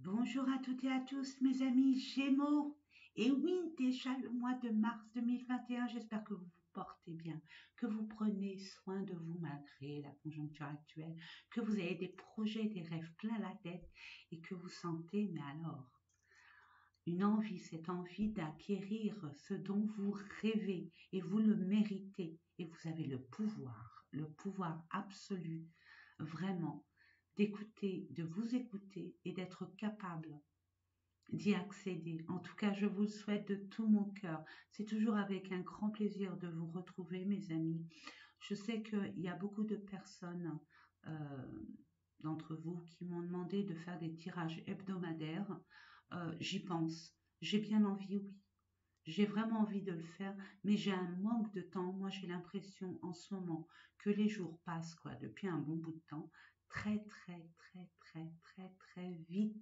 Bonjour à toutes et à tous, mes amis Gémeaux. Et oui, déjà le mois de mars 2021, j'espère que vous vous portez bien, que vous prenez soin de vous malgré la conjoncture actuelle, que vous avez des projets, des rêves plein la tête et que vous sentez, mais alors, une envie, cette envie d'acquérir ce dont vous rêvez et vous le méritez et vous avez le pouvoir absolu, vraiment, d'écouter, de vous écouter et d'être capable d'y accéder. En tout cas, je vous le souhaite de tout mon cœur. C'est toujours avec un grand plaisir de vous retrouver, mes amis. Je sais qu'il y a beaucoup de personnes euh, d'entre vous qui m'ont demandé de faire des tirages hebdomadaires. J'y pense. J'ai bien envie, oui. J'ai vraiment envie de le faire, mais j'ai un manque de temps. Moi, j'ai l'impression en ce moment que les jours passent, quoi, depuis un bon bout de temps, très, très, très, très, très, très vite.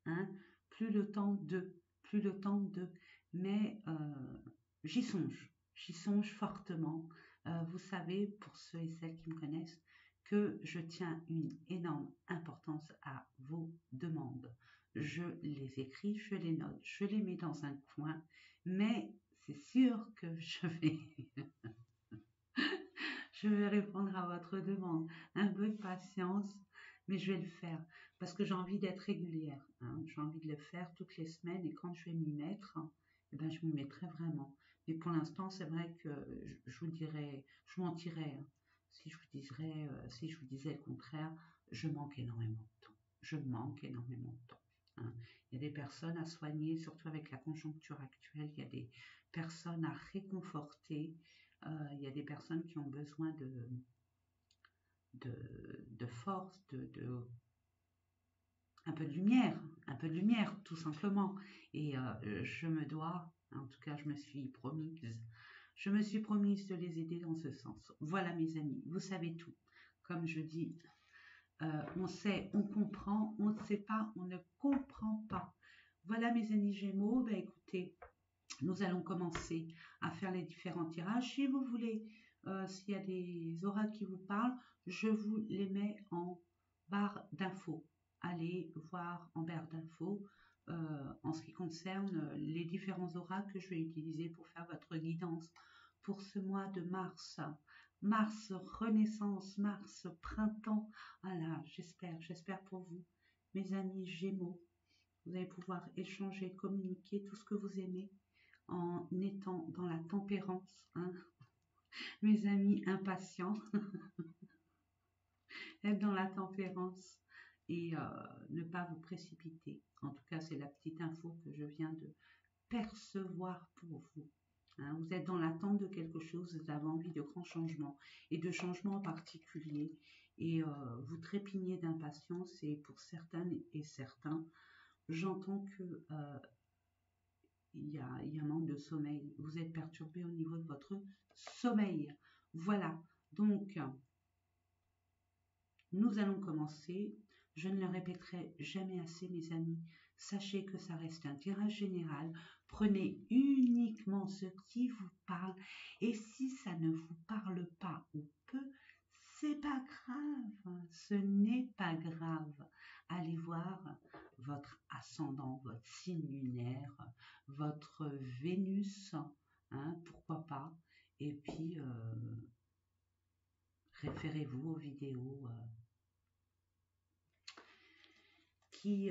Hein. Plus le temps de, plus le temps de. Mais j'y songe fortement. Vous savez, pour ceux et celles qui me connaissent, que je tiens une énorme importance à vos demandes. Je les écris, je les note, je les mets dans un coin, mais c'est sûr que je vais répondre à votre demande. Un peu de patience, mais je vais le faire parce que j'ai envie d'être régulière. Hein. J'ai envie de le faire toutes les semaines et quand je vais m'y mettre, eh ben, je m'y mettrai vraiment. Mais pour l'instant, c'est vrai que je vous dirais, je mentirais si je vous si je vous disais le contraire. Je manque énormément de temps. Je manque énormément de temps. Hein. Il y a des personnes à soigner, surtout avec la conjoncture actuelle. Il y a des personnes à réconforter. Il y a des personnes qui ont besoin de force, un peu de lumière, tout simplement. Et je me dois, en tout cas, je me suis promise de les aider dans ce sens. Voilà, mes amis, vous savez tout. Comme je dis, on sait, on comprend, on ne sait pas, on ne comprend pas. Voilà, mes amis Gémeaux, ben écoutez, nous allons commencer à faire les différents tirages. Si vous voulez, s'il y a des oracles qui vous parlent, je vous les mets en barre d'infos. Allez voir en barre d'infos en ce qui concerne les différents oracles que je vais utiliser pour faire votre guidance pour ce mois de mars. Mars, renaissance, Mars, printemps. Voilà, j'espère pour vous, mes amis Gémeaux. Vous allez pouvoir échanger, communiquer tout ce que vous aimez en étant dans la tempérance, hein. Mes amis impatients, être dans la tempérance et ne pas vous précipiter. En tout cas, c'est la petite info que je viens de percevoir pour vous. Hein. Vous êtes dans l'attente de quelque chose, vous avez envie de grands changements et de changements en particulier et vous trépignez d'impatience et pour certaines et certains, j'entends que il y a un manque de sommeil. Vous êtes perturbé au niveau de votre sommeil. Voilà. Donc, nous allons commencer. Je ne le répéterai jamais assez, mes amis. Sachez que ça reste un tirage général. Prenez uniquement ce qui vous parle. Et si ça ne vous parle pas ou peu, c'est pas grave. Ce n'est pas grave. Allez voir votre ascendant, votre signe lunaire, votre Vénus, hein, pourquoi pas. Et puis, référez-vous aux vidéos qui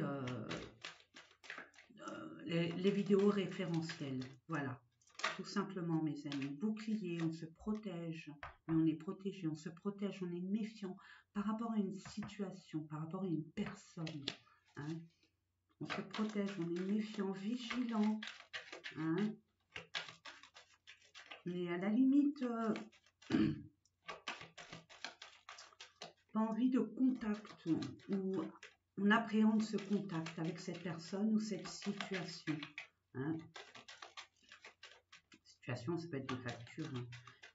les vidéos référentielles. Voilà, tout simplement, mes amis. Bouclier, on se protège, mais on est protégé, on se protège, on est méfiant par rapport à une situation, par rapport à une personne. Hein. On se protège, on est méfiant, vigilant. Hein. Mais à la limite, pas envie de contact ou on appréhende ce contact avec cette personne ou cette situation. Hein. Situation, ça peut être des factures. Hein.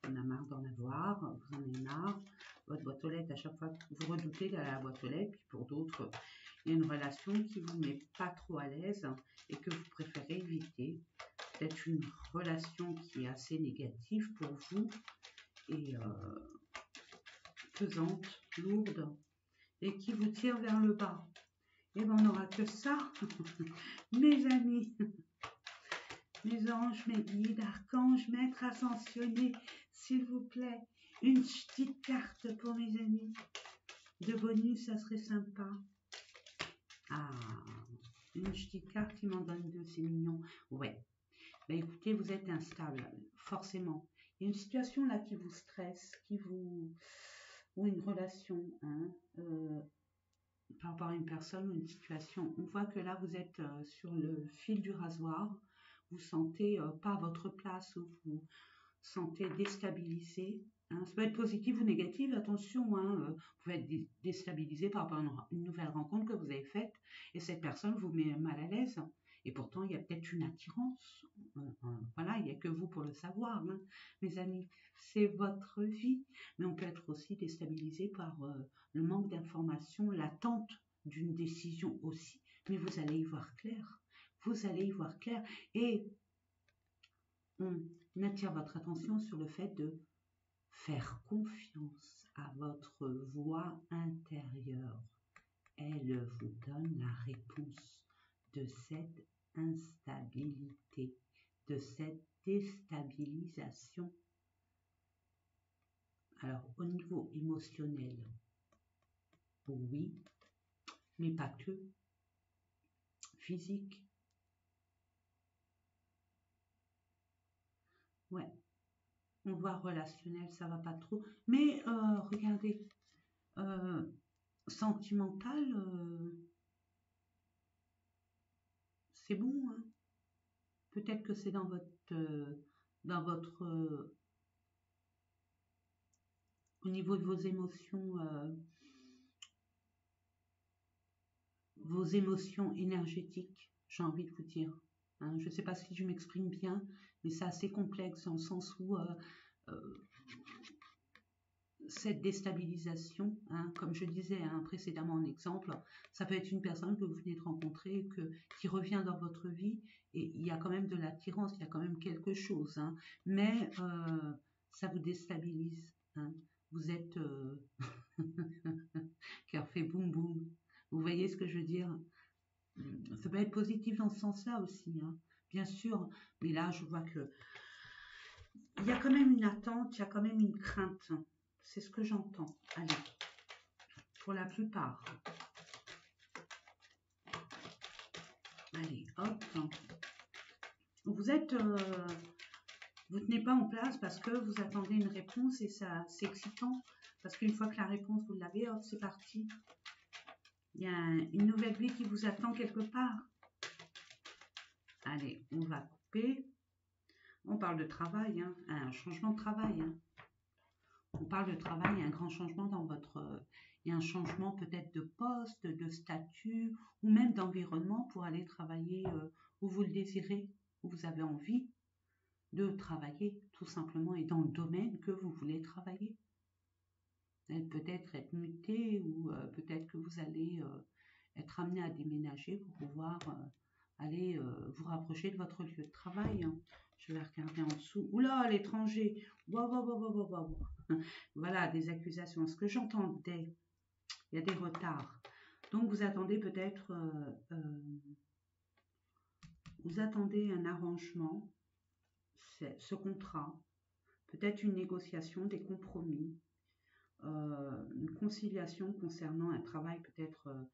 On a marre d'en avoir, vous en avez marre. Votre boîte aux lettres, à chaque fois, vous redoutez d'aller à la boîte aux lettres. Puis pour d'autres, il y a une relation qui vous met pas trop à l'aise et que vous préférez éviter. Peut-être une relation qui est assez négative pour vous et pesante, lourde et qui vous tire vers le bas. Et ben on n'aura que ça, mes amis, mes anges, mes guides, archanges, maîtres ascensionnés, s'il vous plaît, une petite carte pour mes amis. De bonus, ça serait sympa. Ah, une petite carte qui m'en donne deux, c'est mignon. Ouais. Ben écoutez, vous êtes instable, forcément. Il y a une situation là qui vous stresse, ou une relation, hein, par rapport à une personne ou une situation. On voit que là, vous êtes sur le fil du rasoir. Vous sentez pas à votre place, ou vous sentez déstabilisé. Hein. Ça peut être positif ou négatif, attention. Hein, vous pouvez être déstabilisé par rapport à une nouvelle rencontre que vous avez faite et cette personne vous met mal à l'aise. Et pourtant, il y a peut-être une attirance. Voilà, il n'y a que vous pour le savoir, hein, mes amis. C'est votre vie. Mais on peut être aussi déstabilisé par le manque d'information, l'attente d'une décision aussi. Mais vous allez y voir clair. Vous allez y voir clair. Et on attire votre attention sur le fait de faire confiance à votre voix intérieure. Elle vous donne la réponse de cette instabilité, de cette déstabilisation. Alors, au niveau émotionnel, oui, mais pas que. Physique, ouais. On voit relationnel, ça va pas trop. Mais regardez, sentimental, c'est bon, hein. Peut-être que c'est dans votre au niveau de vos émotions énergétiques, j'ai envie de vous dire. Hein. Je ne sais pas si je m'exprime bien, mais c'est assez complexe dans le sens où cette déstabilisation, hein, comme je disais hein, précédemment en exemple, ça peut être une personne que vous venez de rencontrer, qui revient dans votre vie, et il y a quand même de l'attirance, il y a quand même quelque chose, hein, mais ça vous déstabilise. Hein. Vous êtes cœur fait boum boum. Vous voyez ce que je veux dire? Ça peut être positif dans ce sens-là aussi, hein, bien sûr, mais là je vois que il y a quand même une attente, il y a quand même une crainte. C'est ce que j'entends. Allez, pour la plupart. Allez, hop. Vous êtes, vous tenez pas en place parce que vous attendez une réponse et ça, c'est excitant. Parce qu'une fois que la réponse, vous l'avez, hop, c'est parti. Il y a une nouvelle vie qui vous attend quelque part. Allez, on va couper. On parle de travail, hein, un changement de travail. Hein. On parle de travail, il y a un grand changement dans votre... il y a un changement peut-être de poste, de statut, ou même d'environnement pour aller travailler où vous le désirez, où vous avez envie de travailler, tout simplement, et dans le domaine que vous voulez travailler. Peut-être être muté, ou peut-être que vous allez être amené à déménager pour pouvoir aller vous rapprocher de votre lieu de travail. Hein. Je vais regarder en dessous. Oula, l'étranger. Voilà, des accusations. Ce que j'entendais, il y a des retards. Donc, vous attendez peut-être, vous attendez un arrangement, ce contrat, peut-être une négociation, des compromis, une conciliation concernant un travail peut-être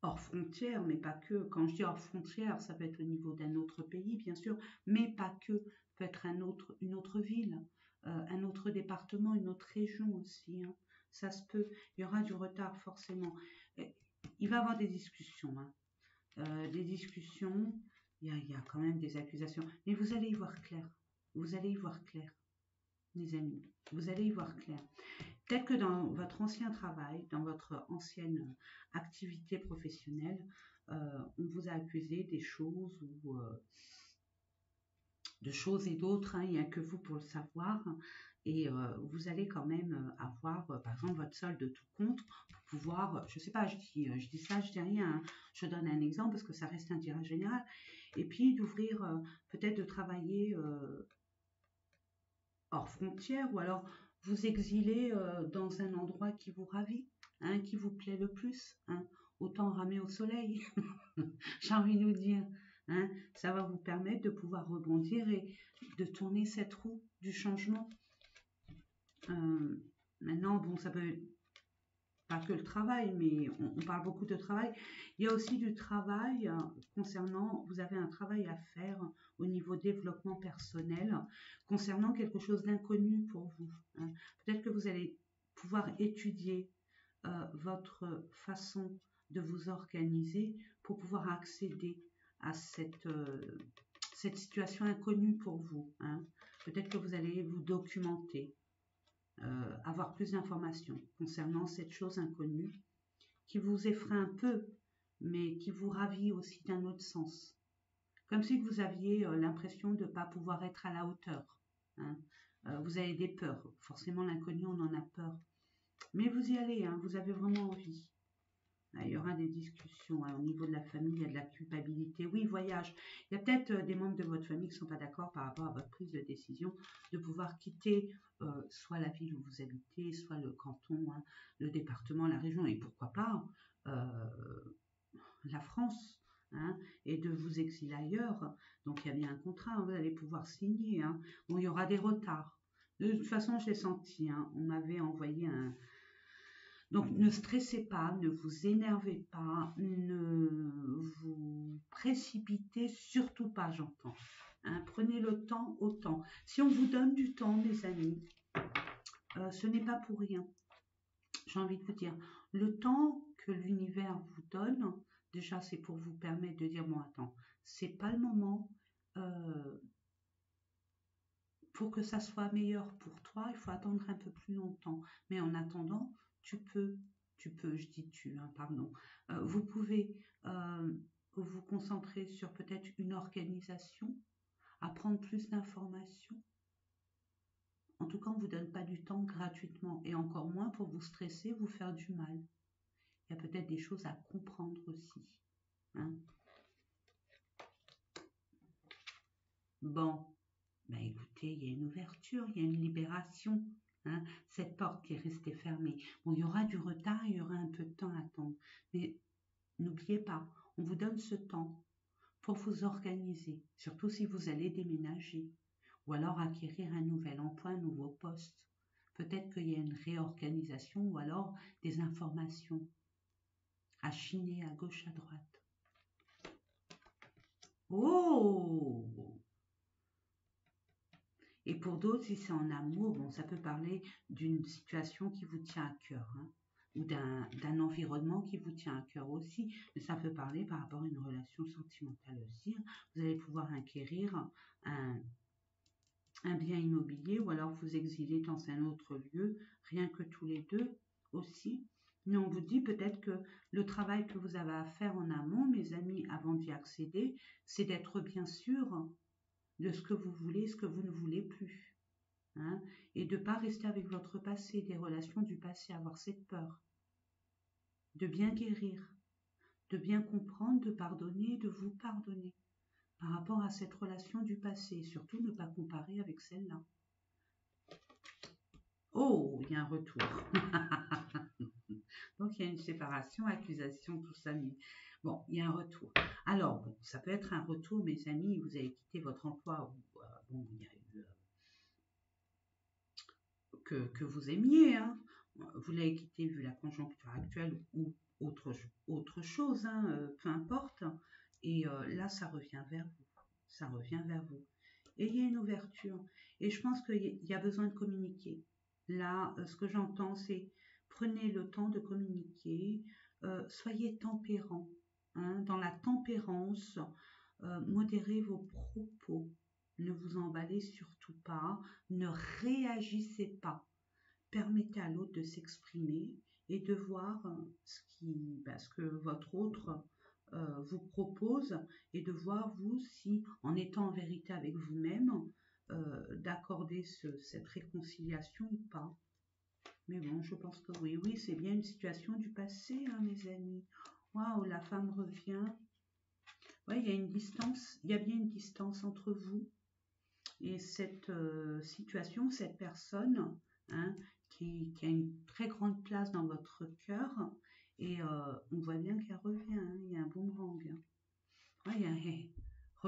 hors frontières, mais pas que. Quand je dis hors frontières, ça peut être au niveau d'un autre pays, bien sûr, mais pas que. Ça peut être une autre ville, un autre département, une autre région aussi. Hein. Ça se peut. Il y aura du retard forcément. Il va y avoir des discussions. Hein. Des discussions. Il y a quand même des accusations. Mais vous allez y voir clair. Vous allez y voir clair, mes amis. Vous allez y voir clair. Peut-être que dans votre ancien travail, dans votre ancienne activité professionnelle, on vous a accusé des choses ou de choses et d'autres, hein, il n'y a que vous pour le savoir, et vous allez quand même avoir, par exemple, votre solde de tout compte pour pouvoir, je ne sais pas, je dis ça, je dis rien, hein, je donne un exemple parce que ça reste un tirage général, et puis d'ouvrir, peut-être de travailler hors frontières, ou alors vous exiler dans un endroit qui vous ravit, hein, qui vous plaît le plus. Hein. Autant temps ramé au soleil, j'ai envie de vous dire. Hein, ça va vous permettre de pouvoir rebondir et de tourner cette roue du changement. Maintenant, bon, ça peut pas que le travail, mais on parle beaucoup de travail. Il y a aussi du travail concernant, vous avez un travail à faire au niveau développement personnel, concernant quelque chose d'inconnu pour vous. Hein. Peut-être que vous allez pouvoir étudier votre façon de vous organiser pour pouvoir accéder à cette situation inconnue pour vous. Hein. Peut-être que vous allez vous documenter. Avoir plus d'informations concernant cette chose inconnue qui vous effraie un peu, mais qui vous ravit aussi d'un autre sens. Comme si vous aviez l'impression de ne pas pouvoir être à la hauteur. Hein. Vous avez des peurs. Forcément, l'inconnu, on en a peur. Mais vous y allez, hein, vous avez vraiment envie. Il y aura des discussions hein, au niveau de la famille, il y a de la culpabilité. Oui, voyage. Il y a peut-être des membres de votre famille qui ne sont pas d'accord par rapport à votre prise de décision de pouvoir quitter soit la ville où vous habitez, soit le canton, hein, le département, la région, et pourquoi pas la France, hein, et de vous exiler ailleurs. Donc il y a bien un contrat, hein, vous allez pouvoir signer. Hein. Bon, il y aura des retards. De toute façon, je l'ai senti. Hein, on m'avait envoyé un... Donc ne stressez pas, ne vous énervez pas, ne vous précipitez surtout pas, j'entends. Hein, prenez le temps au temps. Si on vous donne du temps, mes amis, ce n'est pas pour rien. J'ai envie de vous dire, le temps que l'univers vous donne, déjà c'est pour vous permettre de dire, bon attends, c'est pas le moment, pour que ça soit meilleur pour toi, il faut attendre un peu plus longtemps. Mais en attendant, je dis tu, hein, pardon, vous pouvez vous concentrer sur peut-être une organisation, apprendre plus d'informations. En tout cas, on ne vous donne pas du temps gratuitement et encore moins pour vous stresser, vous faire du mal. Il y a peut-être des choses à comprendre aussi. Hein. Bon, ben écoutez, il y a une ouverture, il y a une libération. Hein, cette porte qui est restée fermée. Bon, il y aura du retard, il y aura un peu de temps à attendre. Mais n'oubliez pas, on vous donne ce temps pour vous organiser, surtout si vous allez déménager ou alors acquérir un nouvel emploi, un nouveau poste. Peut-être qu'il y a une réorganisation ou alors des informations à chiner à gauche, à droite. Oh! Et pour d'autres, si c'est en amour, bon, ça peut parler d'une situation qui vous tient à cœur, hein, ou d'un environnement qui vous tient à cœur aussi, mais ça peut parler par rapport à une relation sentimentale aussi. Hein. Vous allez pouvoir acquérir un bien immobilier ou alors vous exiler dans un autre lieu, rien que tous les deux aussi. Mais on vous dit peut-être que le travail que vous avez à faire en amont, mes amis, avant d'y accéder, c'est d'être bien sûr de ce que vous voulez, ce que vous ne voulez plus. Hein, et de ne pas rester avec votre passé, des relations du passé, avoir cette peur. De bien guérir, de bien comprendre, de pardonner, de vous pardonner par rapport à cette relation du passé. Surtout ne pas comparer avec celle-là. Oh, il y a un retour. Donc il y a une séparation, accusation, tout ça. Mais bon, il y a un retour. Alors, bon, ça peut être un retour, mes amis, vous avez quitté votre emploi. Bon, il y a eu que vous aimiez, hein. Vous l'avez quitté vu la conjoncture actuelle ou autre chose, hein, peu importe. Et là, ça revient vers vous. Ça revient vers vous. Et il y a une ouverture. Et je pense qu'il y a besoin de communiquer. Là, ce que j'entends, c'est prenez le temps de communiquer. Soyez tempérant. Hein, dans la tempérance, modérez vos propos. Ne vous emballez surtout pas, ne réagissez pas. Permettez à l'autre de s'exprimer et de voir ce que votre autre vous propose et de voir vous si, en étant en vérité avec vous-même, d'accorder cette réconciliation ou pas. Mais bon, je pense que oui, c'est bien une situation du passé, hein, mes amis. Waouh, la femme revient. Oui, il y a une distance, il y a bien une distance entre vous et cette situation, cette personne, hein, qui a une très grande place dans votre cœur, et on voit bien qu'elle revient.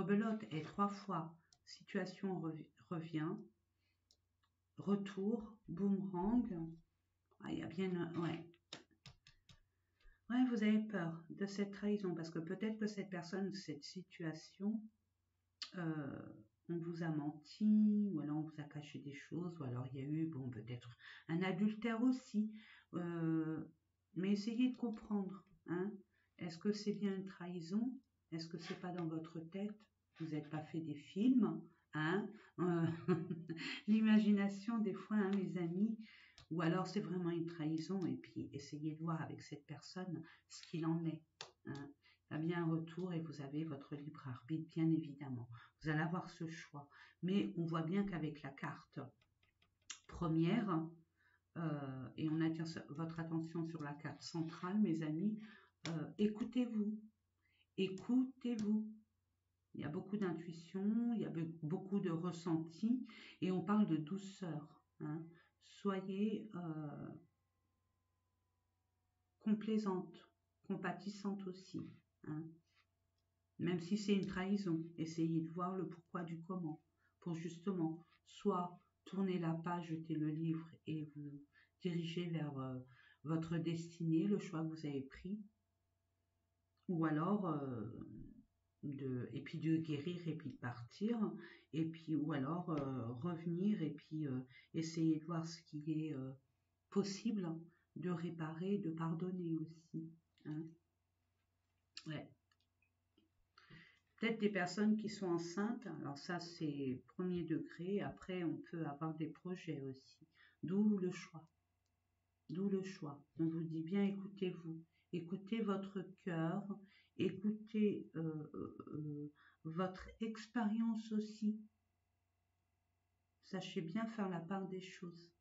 rebelote est 3 fois. Situation revient. Retour. Boomerang. Ah, il y a bien... Ouais. Ouais, vous avez peur de cette trahison parce que peut-être que cette personne, cette situation, on vous a menti ou alors on vous a caché des choses ou alors il y a eu, bon, peut-être un adultère aussi. Mais essayez de comprendre. Hein. Est-ce que c'est bien une trahison? Est-ce que c'est pas dans votre tête? Vous n'avez pas fait des films? Hein. L'imagination, des fois, hein, mes amis, ou alors c'est vraiment une trahison et puis essayez de voir avec cette personne ce qu'il en est. Hein. Il y a bien un retour et vous avez votre libre arbitre, bien évidemment. Vous allez avoir ce choix. Mais on voit bien qu'avec la carte première, et on attire votre attention sur la carte centrale, mes amis, écoutez-vous. Écoutez-vous. Il y a beaucoup d'intuition, il y a beaucoup de ressenti et on parle de douceur. Hein. Soyez complaisante, compatissante aussi. Hein. Même si c'est une trahison, essayez de voir le pourquoi du comment. Pour justement, soit tourner la page, jeter le livre et vous diriger vers votre destinée, le choix que vous avez pris. Ou alors, et puis de guérir et puis de partir. Et puis, ou alors revenir et puis essayer de voir ce qui est possible de réparer, de pardonner aussi. Hein. Ouais. Peut-être des personnes qui sont enceintes, alors ça c'est premier degré, après on peut avoir des projets aussi, d'où le choix. D'où le choix. On vous dit bien écoutez-vous, écoutez votre cœur, écoutez votre expérience aussi. Sachez bien faire la part des choses.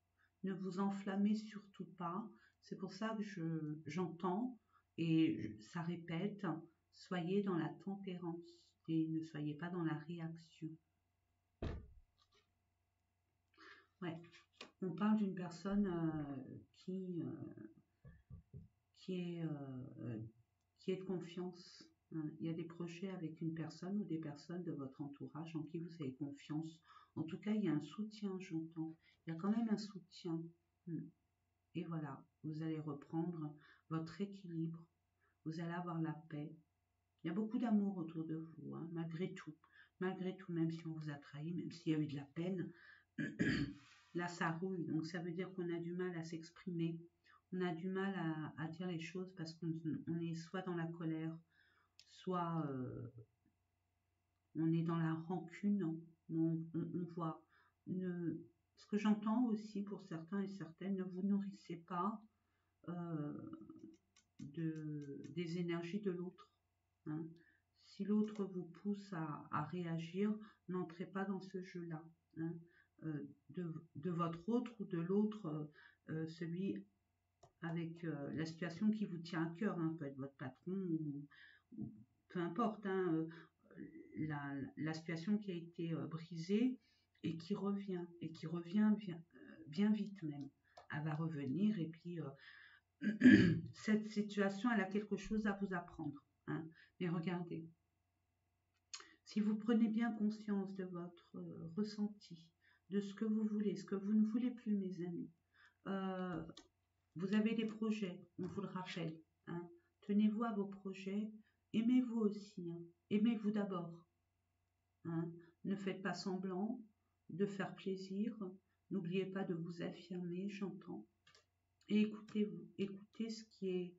Ne vous enflammez surtout pas. C'est pour ça que j'entends et ça répète, soyez dans la tempérance et ne soyez pas dans la réaction. Ouais, on parle d'une personne qui est de confiance. Hein. Il y a des projets avec une personne ou des personnes de votre entourage en qui vous avez confiance. En tout cas, il y a un soutien, j'entends. Il y a quand même un soutien. Et voilà, vous allez reprendre votre équilibre. Vous allez avoir la paix. Il y a beaucoup d'amour autour de vous, hein, malgré tout. Malgré tout, même si on vous a trahi, même s'il y a eu de la peine, là, ça roule. Donc, ça veut dire qu'on a du mal à s'exprimer. On a du mal à dire les choses parce qu'on est soit dans la colère, soit on est dans la rancune. On voit. Ce que j'entends aussi pour certains et certaines, ne vous nourrissez pas des énergies de l'autre. Hein. Si l'autre vous pousse à réagir, n'entrez pas dans ce jeu-là. Hein. De votre autre ou de l'autre, celui avec la situation qui vous tient à cœur, hein, peut être votre patron ou peu importe, hein, la situation qui a été brisée et qui revient bien vite même. Elle va revenir et puis cette situation, elle a quelque chose à vous apprendre. Hein. Mais regardez, si vous prenez bien conscience de votre ressenti, de ce que vous voulez, ce que vous ne voulez plus, mes amis, vous avez des projets, on vous le rappelle. Hein. Tenez-vous à vos projets, aimez-vous aussi, hein. Aimez-vous d'abord. Hein. Ne faites pas semblant de faire plaisir, n'oubliez pas de vous affirmer, j'entends. Et écoutez-vous, écoutez ce qui est...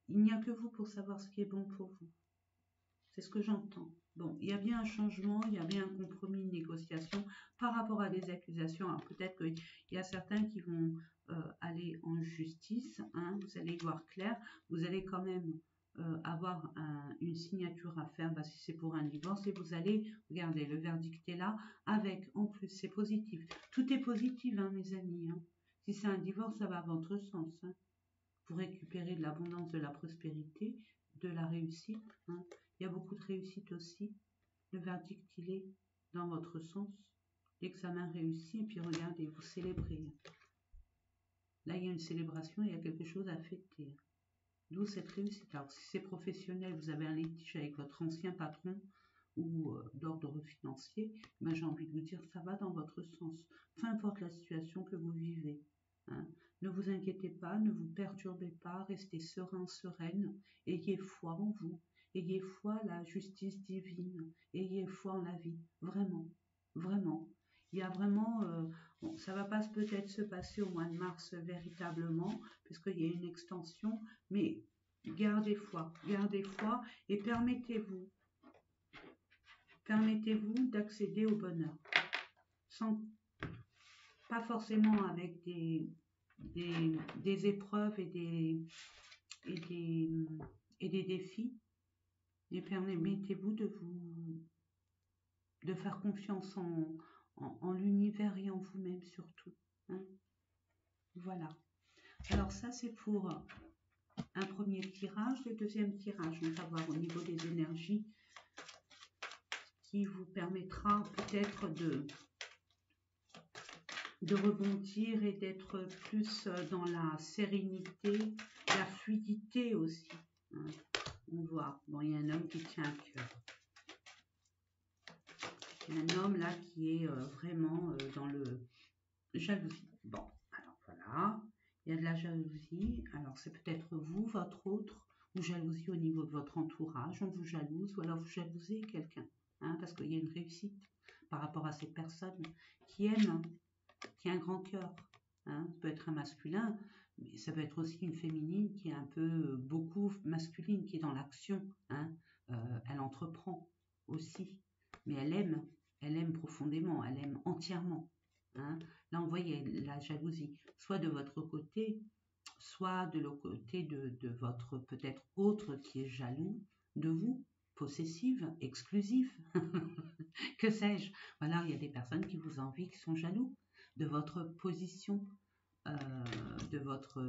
Il n'y a que vous pour savoir ce qui est bon pour vous. C'est ce que j'entends. Bon, il y a bien un changement, il y a bien un compromis, une négociation par rapport à des accusations. Alors peut-être qu'il y a certains qui vont aller en justice, hein, vous allez y voir clair, vous allez quand même avoir une signature à faire si c'est pour un divorce et vous allez, regardez, le verdict est là, avec, en plus, c'est positif. Tout est positif, hein, mes amis. Hein. Si c'est un divorce, ça va à votre sens. Hein. Vous récupérez de l'abondance, de la prospérité, de la réussite. Hein. Il y a beaucoup de réussite aussi. Le verdict, il est dans votre sens. L'examen réussi, et puis regardez, vous célébrez. Là, il y a une célébration, il y a quelque chose à fêter. D'où cette réussite. Alors, si c'est professionnel, vous avez un litige avec votre ancien patron ou d'ordre financier, ben, j'ai envie de vous dire, ça va dans votre sens. Peu importe la situation que vous vivez. Hein. Ne vous inquiétez pas, ne vous perturbez pas, restez serein, sereine, ayez foi en vous, ayez foi à la justice divine, ayez foi en la vie, vraiment, vraiment. Il y a vraiment, bon, ça va pas peut-être se passer au mois de mars véritablement, puisqu'il y a une extension, mais gardez foi et permettez-vous d'accéder au bonheur, sans, pas forcément avec des épreuves et des défis, mais permettez-vous de faire confiance en l'univers et en vous-même surtout. Hein. Voilà. Alors ça c'est pour un premier tirage. Le deuxième tirage, on va voir au niveau des énergies qui vous permettra peut-être de rebondir et d'être plus dans la sérénité, la fluidité aussi. Hein. On voit, bon, il y a un homme qui tient à cœur. Il y a un homme là qui est vraiment dans le jalousie. Bon, alors voilà, il y a de la jalousie. Alors c'est peut-être vous, votre autre, ou jalousie au niveau de votre entourage. On vous jalouse ou alors vous jalousez quelqu'un. Hein, parce qu'il y a une réussite par rapport à cette personne qui aime, qui a un grand cœur. Hein. Ça peut être un masculin, mais ça peut être aussi une féminine qui est un peu beaucoup masculine, qui est dans l'action. Hein. Elle entreprend aussi, mais elle aime profondément, elle aime entièrement. Hein. Là, on voit il y a la jalousie, soit de votre côté, soit de l'autre côté de votre peut-être autre qui est jaloux de vous, possessive, exclusive, que sais-je. Voilà, il y a des personnes qui vous envient, qui sont jaloux de votre position, de votre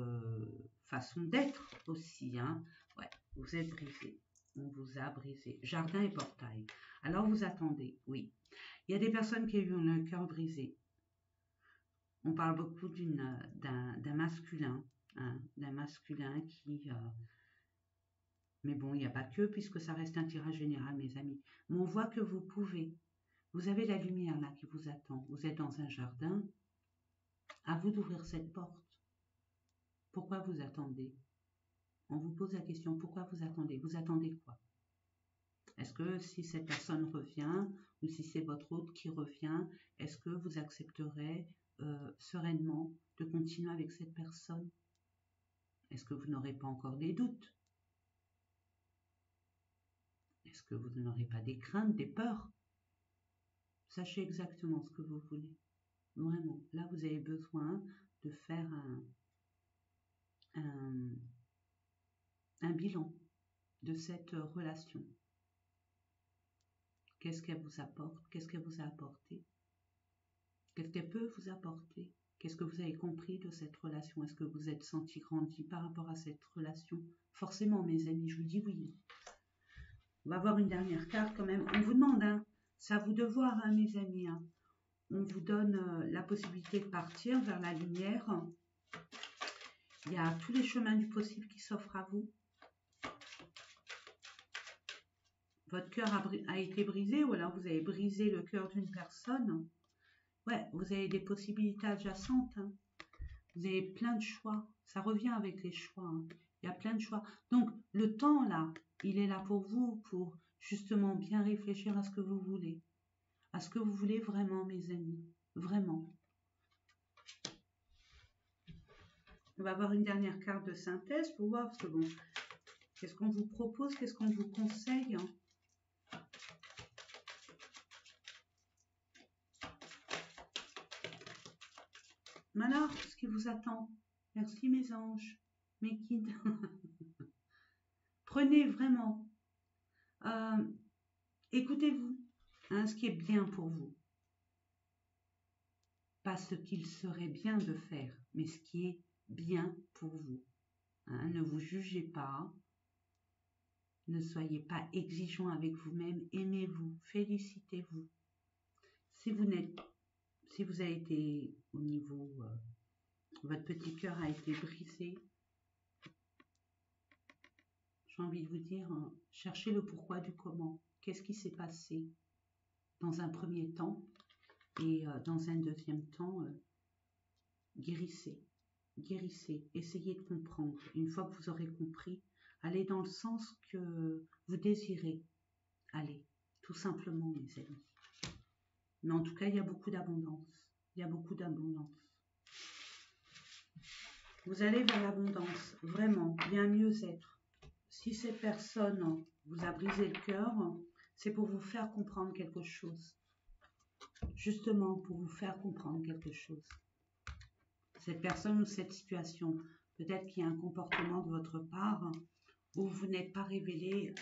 façon d'être aussi. Hein. Ouais, vous êtes brisé. On vous a brisé. Jardin et portail. Alors vous attendez, oui. Il y a des personnes qui ont eu le cœur brisé. On parle beaucoup d'un masculin, hein, d'un masculin qui... mais bon, il n'y a pas que, puisque ça reste un tirage général, mes amis. Mais on voit que vous pouvez. Vous avez la lumière là qui vous attend. Vous êtes dans un jardin. À vous d'ouvrir cette porte. Pourquoi vous attendez? On vous pose la question, pourquoi vous attendez? Vous attendez quoi? Est-ce que si cette personne revient, ou si c'est votre hôte qui revient, est-ce que vous accepterez sereinement de continuer avec cette personne? Est-ce que vous n'aurez pas encore des doutes? Est-ce que vous n'aurez pas des craintes, des peurs? Sachez exactement ce que vous voulez. Vraiment, là vous avez besoin de faire un bilan de cette relation. Qu'est-ce qu'elle vous apporte? Qu'est-ce qu'elle vous a apporté? Qu'est-ce qu'elle peut vous apporter? Qu'est-ce que vous avez compris de cette relation? Est-ce que vous êtes senti grandi par rapport à cette relation? Forcément, mes amis, je vous dis oui. On va voir une dernière carte quand même. On vous demande, hein, c'est à vous de voir, hein, mes amis. Hein. On vous donne la possibilité de partir vers la lumière. Il y a tous les chemins du possible qui s'offrent à vous. Votre cœur a été brisé ou alors vous avez brisé le cœur d'une personne. Ouais, vous avez des possibilités adjacentes. Hein. Vous avez plein de choix. Ça revient avec les choix. Hein. Il y a plein de choix. Donc, le temps, là, il est là pour vous, pour justement bien réfléchir à ce que vous voulez. À ce que vous voulez vraiment, mes amis. Vraiment. On va avoir une dernière carte de synthèse pour voir, parce que bon, qu'est-ce qu'on vous propose, qu'est-ce qu'on vous conseille, hein. Alors, ce qui vous attend. Merci mes anges, mes guides. Prenez vraiment. Écoutez-vous, hein, ce qui est bien pour vous. Pas ce qu'il serait bien de faire, mais ce qui est bien pour vous. Hein, ne vous jugez pas. Ne soyez pas exigeant avec vous-même. Aimez-vous. Félicitez-vous. Si vous avez été au niveau... votre petit cœur a été brisé. J'ai envie de vous dire, cherchez le pourquoi du comment. qu'est-ce qui s'est passé dans un premier temps et dans un deuxième temps, guérissez, guérissez, essayez de comprendre. Une fois que vous aurez compris, allez dans le sens que vous désirez aller, tout simplement, mes amis. Mais en tout cas, il y a beaucoup d'abondance. Il y a beaucoup d'abondance. Vous allez vers l'abondance, vraiment, il y a un mieux-être. Si cette personne vous a brisé le cœur, c'est pour vous faire comprendre quelque chose. Justement, pour vous faire comprendre quelque chose. Cette personne ou cette situation, peut-être qu'il y a un comportement de votre part où vous n'êtes pas révélé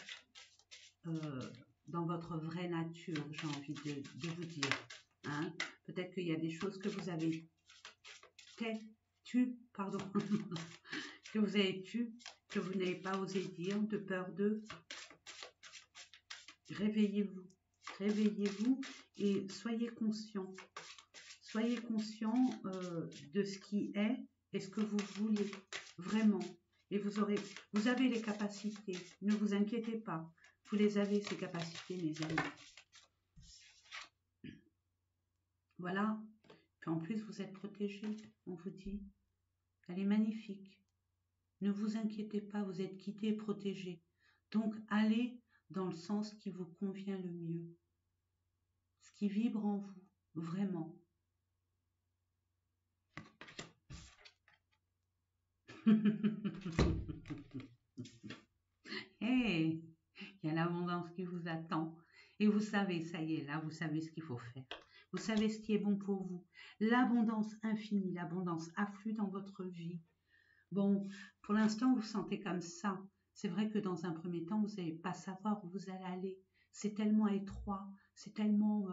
dans votre vraie nature, j'ai envie de vous dire. Hein? Peut-être qu'il y a des choses que vous avez que vous avez tues, que vous n'avez pas osé dire, de peur de. Réveillez-vous, réveillez-vous et soyez conscient. Soyez conscient de ce qui est et ce que vous voulez vraiment. Et vous avez les capacités, ne vous inquiétez pas. Vous les avez, ces capacités, mes amis. Voilà. Puis en plus, vous êtes protégés, on vous dit. Elle est magnifique. Ne vous inquiétez pas, vous êtes quittés et protégés. Donc, allez dans le sens qui vous convient le mieux. Ce qui vibre en vous, vraiment. Hey, il y a l'abondance qui vous attend. Et vous savez, ça y est, là, vous savez ce qu'il faut faire. Vous savez ce qui est bon pour vous. L'abondance infinie, l'abondance afflue dans votre vie. Bon, pour l'instant, vous vous sentez comme ça. C'est vrai que dans un premier temps, vous n'allez pas savoir où vous allez aller. C'est tellement étroit, c'est tellement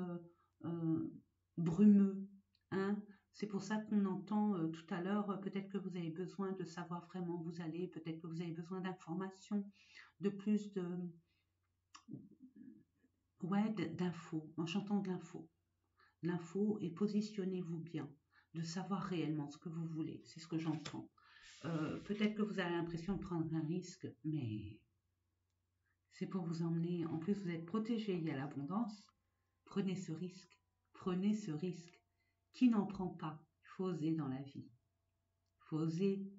brumeux. Hein? C'est pour ça qu'on entend tout à l'heure, peut-être que vous avez besoin de savoir vraiment où vous allez, peut-être que vous avez besoin d'informations, de plus d'infos, en chantant de l'info. L'info et positionnez-vous bien, de savoir réellement ce que vous voulez, c'est ce que j'entends. Peut-être que vous avez l'impression de prendre un risque, mais c'est pour vous emmener. En plus, vous êtes protégé, il y a l'abondance. Prenez ce risque. Prenez ce risque. Qui n'en prend pas? Il faut oser dans la vie. Il faut oser.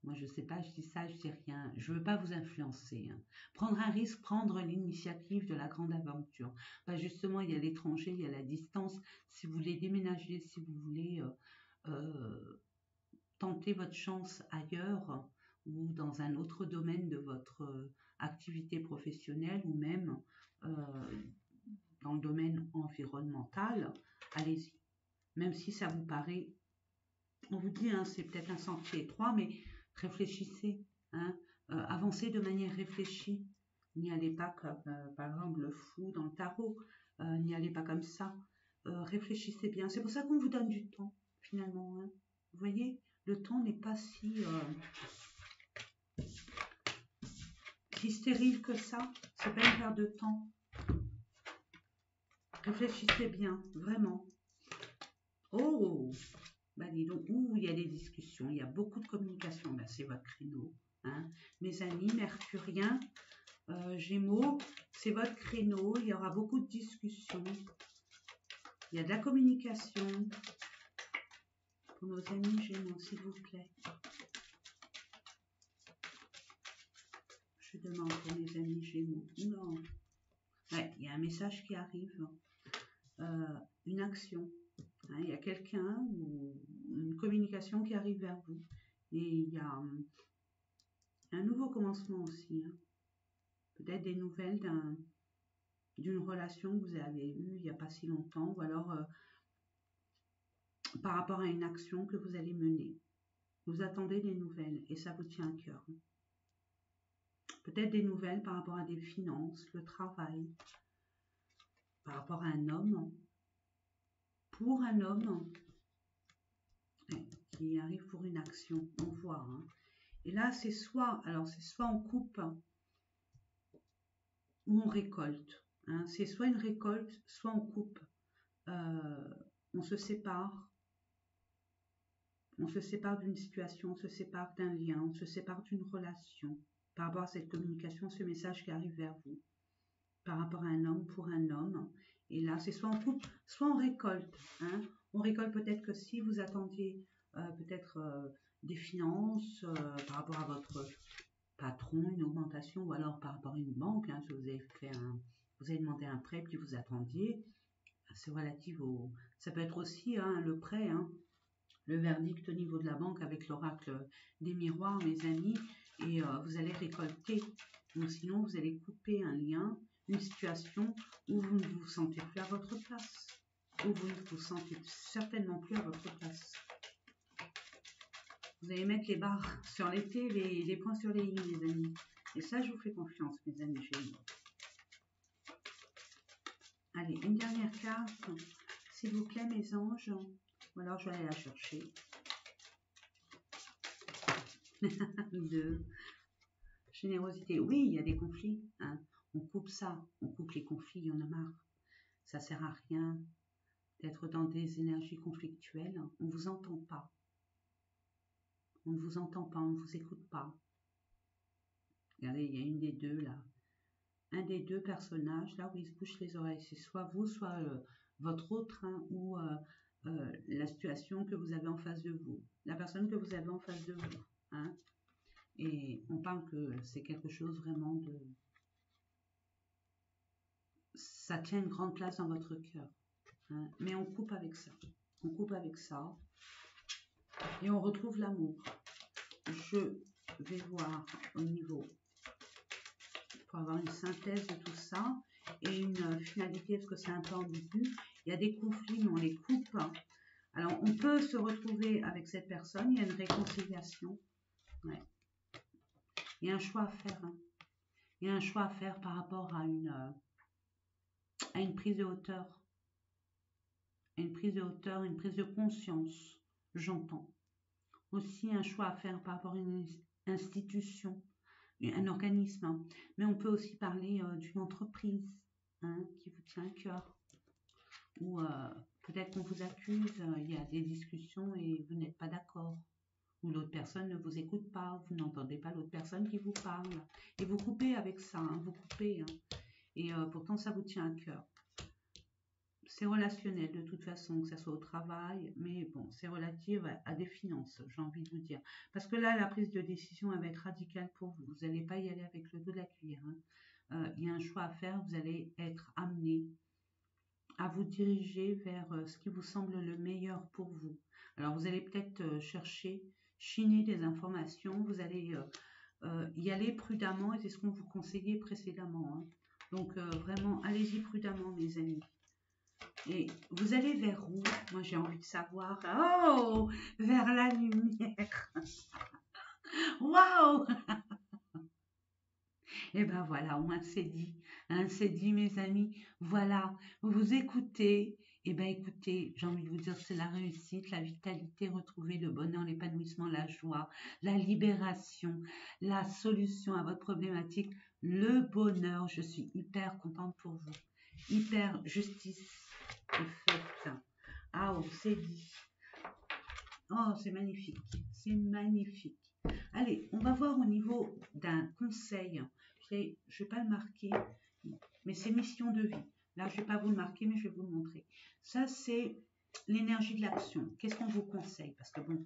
Moi, je ne sais pas, je dis ça, je dis rien. Je ne veux pas vous influencer. Hein. Prendre un risque, prendre l'initiative de la grande aventure. Bah, justement, il y a l'étranger, il y a la distance. Si vous voulez déménager, si vous voulez tenter votre chance ailleurs ou dans un autre domaine de votre activité professionnelle ou même dans le domaine environnemental, allez-y. Même si ça vous paraît, on vous dit, hein, c'est peut-être un sentier étroit, mais réfléchissez, hein, avancez de manière réfléchie. N'y allez pas comme, par exemple, le fou dans le tarot. N'y allez pas comme ça. Réfléchissez bien. C'est pour ça qu'on vous donne du temps, finalement. Hein. Vous voyez, le temps n'est pas si stérile que ça. C'est pas une perte de temps. Réfléchissez bien, vraiment. Oh, bah dis donc, il y a des discussions, il y a beaucoup de communication. Bah, c'est votre créneau. Hein. Mes amis, Mercurien, Gémeaux, c'est votre créneau. Il y aura beaucoup de discussions. Il y a de la communication. Pour nos amis Gémeaux, s'il vous plaît. Je demande pour mes amis Gémeaux. Non. Ouais, il y a un message qui arrive. Une action. Hein, il y a quelqu'un ou une communication qui arrive vers vous. Et il y a un nouveau commencement aussi. Hein. Peut-être des nouvelles d'une relation que vous avez eue il n'y a pas si longtemps. Ou alors par rapport à une action que vous allez mener. Vous attendez des nouvelles et ça vous tient à cœur. Peut-être des nouvelles par rapport à des finances, le travail, par rapport à un homme. Pour un homme qui arrive pour une action, on voit. Hein. Et là, c'est soit on coupe ou on récolte. Hein. C'est soit une récolte, soit on coupe. On se sépare. On se sépare d'une situation, on se sépare d'un lien, on se sépare d'une relation. Par rapport à cette communication, ce message qui arrive vers vous. par rapport à un homme, pour un homme. Et là, c'est soit en couple, soit on récolte. Hein. On récolte peut-être que si vous attendiez peut-être des finances par rapport à votre patron, une augmentation, ou alors par rapport à une banque, hein, si vous avez fait vous avez demandé un prêt, puis vous attendiez, c'est relatif au... Ça peut être aussi hein, le prêt, hein, le verdict au niveau de la banque avec l'oracle des miroirs, mes amis, et vous allez récolter. Donc sinon, vous allez couper un lien, une situation où vous ne vous sentez plus à votre place, où vous ne vous sentez certainement plus à votre place. Vous allez mettre les barres sur les T, les points sur les I, mes amis. Et ça, je vous fais confiance, mes amis gémeaux. Allez, une dernière carte, s'il vous plaît, mes anges. Ou alors, je vais aller la chercher. 2. Générosité. Oui, il y a des conflits. Hein. On coupe ça. On coupe les conflits, il y en a marre. Ça sert à rien d'être dans des énergies conflictuelles. On ne vous entend pas. On ne vous entend pas, on ne vous écoute pas. Regardez, il y a une des deux là. Un des deux personnages là où il se bouche les oreilles. C'est soit vous, soit votre autre, hein, ou la situation que vous avez en face de vous. La personne que vous avez en face de vous. Hein. Et on parle que c'est quelque chose vraiment de... Ça tient une grande place dans votre cœur. Hein. Mais on coupe avec ça. On coupe avec ça. Et on retrouve l'amour. Je vais voir au niveau... pour avoir une synthèse de tout ça et une finalité, parce que c'est un peu ambigu. Il y a des conflits, mais on les coupe. Alors, on peut se retrouver avec cette personne, il y a une réconciliation. Ouais. Il y a un choix à faire. Hein. Il y a un choix à faire par rapport à une prise de hauteur. Une prise de hauteur, une prise de conscience, j'entends. Aussi un choix à faire par rapport à une institution, un organisme, hein. Mais on peut aussi parler d'une entreprise hein, qui vous tient à cœur. Ou peut-être qu'on vous accuse, il y a des discussions et vous n'êtes pas d'accord. Ou l'autre personne ne vous écoute pas, vous n'entendez pas l'autre personne qui vous parle. Et vous coupez avec ça, hein, vous coupez. Hein. Et pourtant, ça vous tient à cœur. C'est relationnel de toute façon, que ce soit au travail, mais bon, c'est relatif à des finances, j'ai envie de vous dire. Parce que là, la prise de décision, elle va être radicale pour vous. Vous n'allez pas y aller avec le dos de la cuillère. Hein. Il y a un choix à faire, vous allez être amené à vous diriger vers ce qui vous semble le meilleur pour vous. Alors, vous allez peut-être chercher, chiner des informations, vous allez y aller prudemment, et c'est ce qu'on vous conseillait précédemment. Hein. Donc, vraiment, allez-y prudemment, mes amis. Et vous allez vers où? Moi, j'ai envie de savoir. Oh, vers la lumière. Waouh! Et ben voilà, au moins c'est dit. Hein, c'est dit, mes amis. Voilà, vous écoutez. Et ben écoutez, j'ai envie de vous dire, c'est la réussite, la vitalité, retrouver le bonheur, l'épanouissement, la joie, la libération, la solution à votre problématique, le bonheur. Je suis hyper contente pour vous. Hyper justice est faite. Ah, oh, c'est dit. Oh, c'est magnifique. C'est magnifique. Allez, on va voir au niveau d'un conseil. Je ne vais pas le marquer, mais c'est mission de vie. Là, je ne vais pas vous le marquer, mais je vais vous le montrer. Ça, c'est l'énergie de l'action. Qu'est-ce qu'on vous conseille? Parce que bon,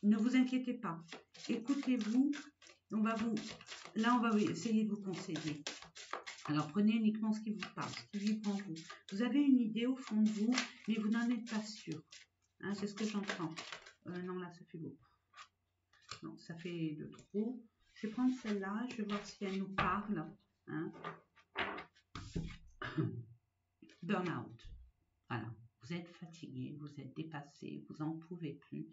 ne vous inquiétez pas. Écoutez-vous. Là, on va essayer de vous conseiller. Alors, prenez uniquement ce qui vous parle, ce qui vibre en vous. Vous avez une idée au fond de vous, mais vous n'en êtes pas sûr. Hein, c'est ce que j'entends. Non, là, ça fait beaucoup. Non, ça fait de trop. Je vais prendre celle-là, je vais voir si elle nous parle. Hein. Burnout. Voilà. Vous êtes fatigué, vous êtes dépassé, vous n'en pouvez plus.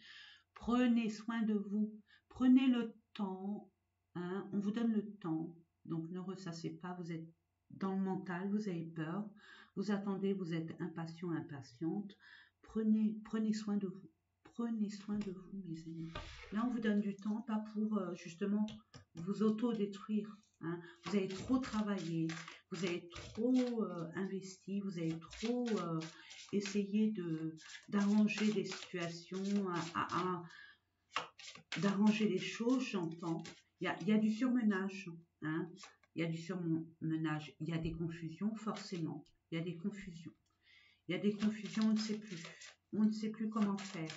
Prenez soin de vous. Prenez le temps. Hein. On vous donne le temps. Donc, ne ressassez pas. Vous êtes dans le mental, vous avez peur. Vous attendez, vous êtes impatient, impatiente. Prenez soin de vous. Prenez soin de vous, mes amis. Là, on vous donne du temps, pas pour justement vous auto-détruire. Hein. Vous avez trop travaillé, vous avez trop investi, vous avez trop essayé d'arranger des situations, d'arranger les choses, j'entends. Il y a du surmenage. Hein. il y a du surmenage, il y a des confusions, forcément. Il y a des confusions. Il y a des confusions, on ne sait plus. On ne sait plus comment faire.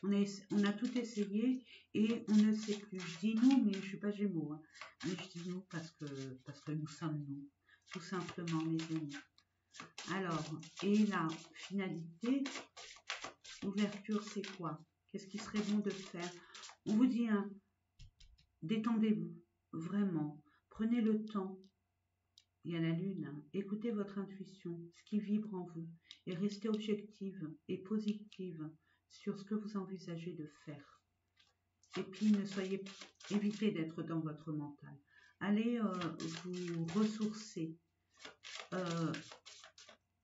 On a tout essayé et on ne sait plus. Je dis nous, mais je ne suis pas Gémeaux. Hein. Mais je dis nous parce que nous sommes nous. Tout simplement, mes amis. Alors, et la finalité, ouverture, c'est quoi? Qu'est-ce qui serait bon de faire? On vous dit, hein, détendez-vous, vraiment. Prenez le temps. Il y a la lune, hein. Écoutez votre intuition, ce qui vibre en vous, et restez objective et positive sur ce que vous envisagez de faire. Et puis, évitez d'être dans votre mental. Allez vous ressourcer.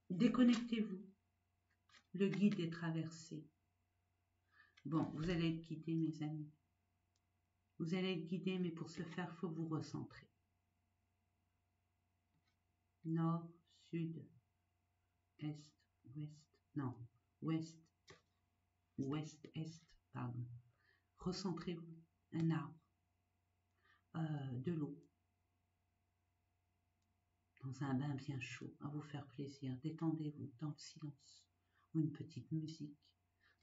Déconnectez-vous. Le guide est traversé. Bon, vous allez être guidé, mes amis. Vous allez être guidé, mais pour ce faire, il faut vous recentrer. Nord, sud, est, ouest, non, ouest, ouest, est, pardon. Recentrez-vous, un arbre, de l'eau, dans un bain bien chaud, à vous faire plaisir. Détendez-vous dans le silence, ou une petite musique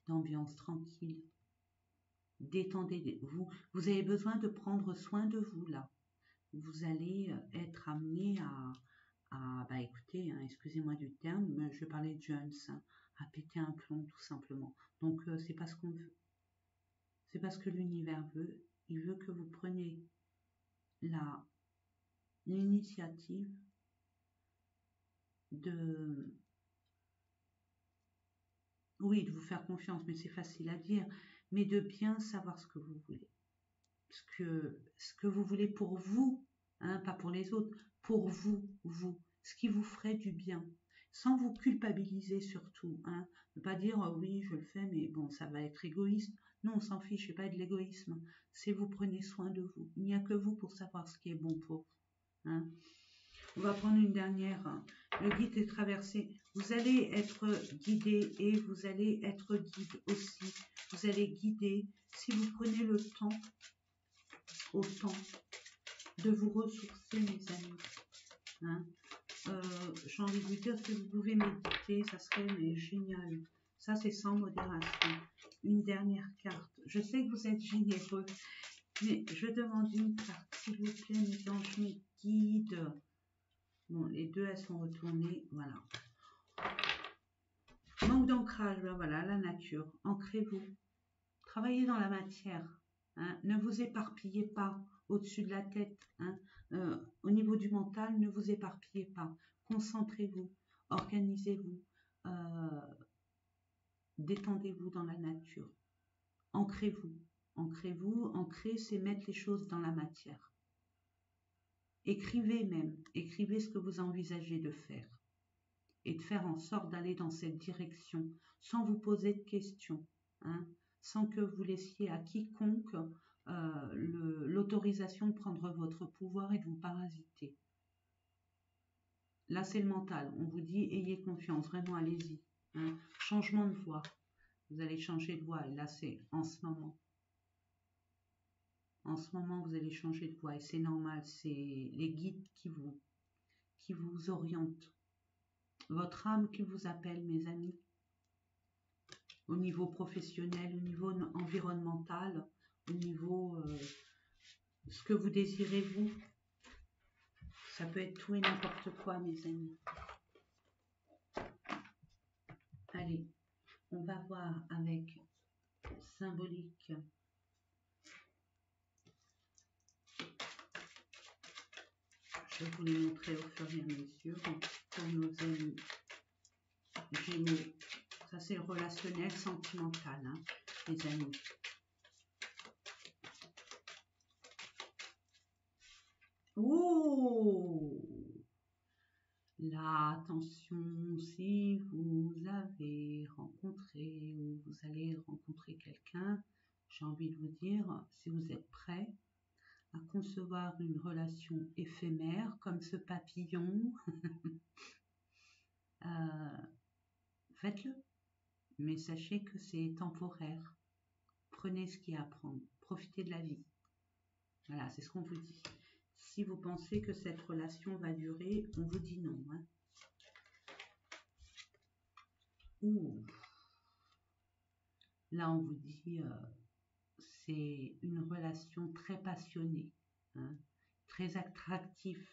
d'ambiance tranquille. Détendez-vous. Vous avez besoin de prendre soin de vous, là. Vous allez être amené bah écoutez, hein, excusez-moi du terme, mais je parlais de Jones, hein, à péter un plomb, tout simplement. Donc, c'est pas ce qu'on veut. C'est pas ce que l'univers veut. Il veut que vous preniez l'initiative de vous faire confiance, mais c'est facile à dire, mais de bien savoir ce que vous voulez. Ce que vous voulez pour vous, hein, pas pour les autres, pour vous, ce qui vous ferait du bien, sans vous culpabiliser surtout, hein, ne pas dire oui je le fais mais bon ça va être égoïste, non on s'en fiche, c'est pas de l'égoïsme, c'est vous prenez soin de vous, il n'y a que vous pour savoir ce qui est bon pour vous, hein. On va prendre une dernière, hein. Le guide est traversé, vous allez être guidé et vous allez être guide aussi, vous allez guider si vous prenez le temps, autant de vous ressourcer, mes amis, hein. J'ai envie de vous dire, si vous pouvez méditer, ça serait génial. Ça, c'est sans modération. Une dernière carte. Je sais que vous êtes généreux, mais je demande une carte, s'il vous plaît, mes anges, mes guides. Bon, les deux, elles sont retournées. Voilà. Manque d'ancrage, ben voilà, la nature. Ancrez-vous. Travaillez dans la matière. Hein. Ne vous éparpillez pas au-dessus de la tête. Hein. Au niveau du mental, ne vous éparpillez pas. Concentrez-vous, organisez-vous, détendez-vous dans la nature. Ancrez-vous. Ancrez-vous. Ancrer, c'est mettre les choses dans la matière. Écrivez même. Écrivez ce que vous envisagez de faire. Et de faire en sorte d'aller dans cette direction, sans vous poser de questions. Hein. Sans que vous laissiez à quiconque l'autorisation de prendre votre pouvoir et de vous parasiter. Là, c'est le mental. On vous dit, ayez confiance, vraiment, allez-y. Hein. Changement de voix. Vous allez changer de voix. Et là, c'est en ce moment. En ce moment, vous allez changer de voix. Et c'est normal. C'est les guides qui vous orientent. Votre âme qui vous appelle, mes amis. Au niveau professionnel, au niveau environnemental, au niveau ce que vous désirez vous. Ça peut être tout et n'importe quoi, mes amis. Allez, on va voir avec symbolique. Je vais vous les montrer au fur et à mesure pour nos amis Gémeaux. Ça, c'est le relationnel sentimental, hein, les amis. Oh! Là, attention, si vous avez rencontré ou vous allez rencontrer quelqu'un, j'ai envie de vous dire, si vous êtes prêt à concevoir une relation éphémère comme ce papillon, faites-le. Mais sachez que c'est temporaire. Prenez ce qu'il y a à prendre. Profitez de la vie. Voilà, c'est ce qu'on vous dit. si vous pensez que cette relation va durer, on vous dit non. Hein. Ouh. Là, on vous dit, c'est une relation très passionnée, hein, très attractive.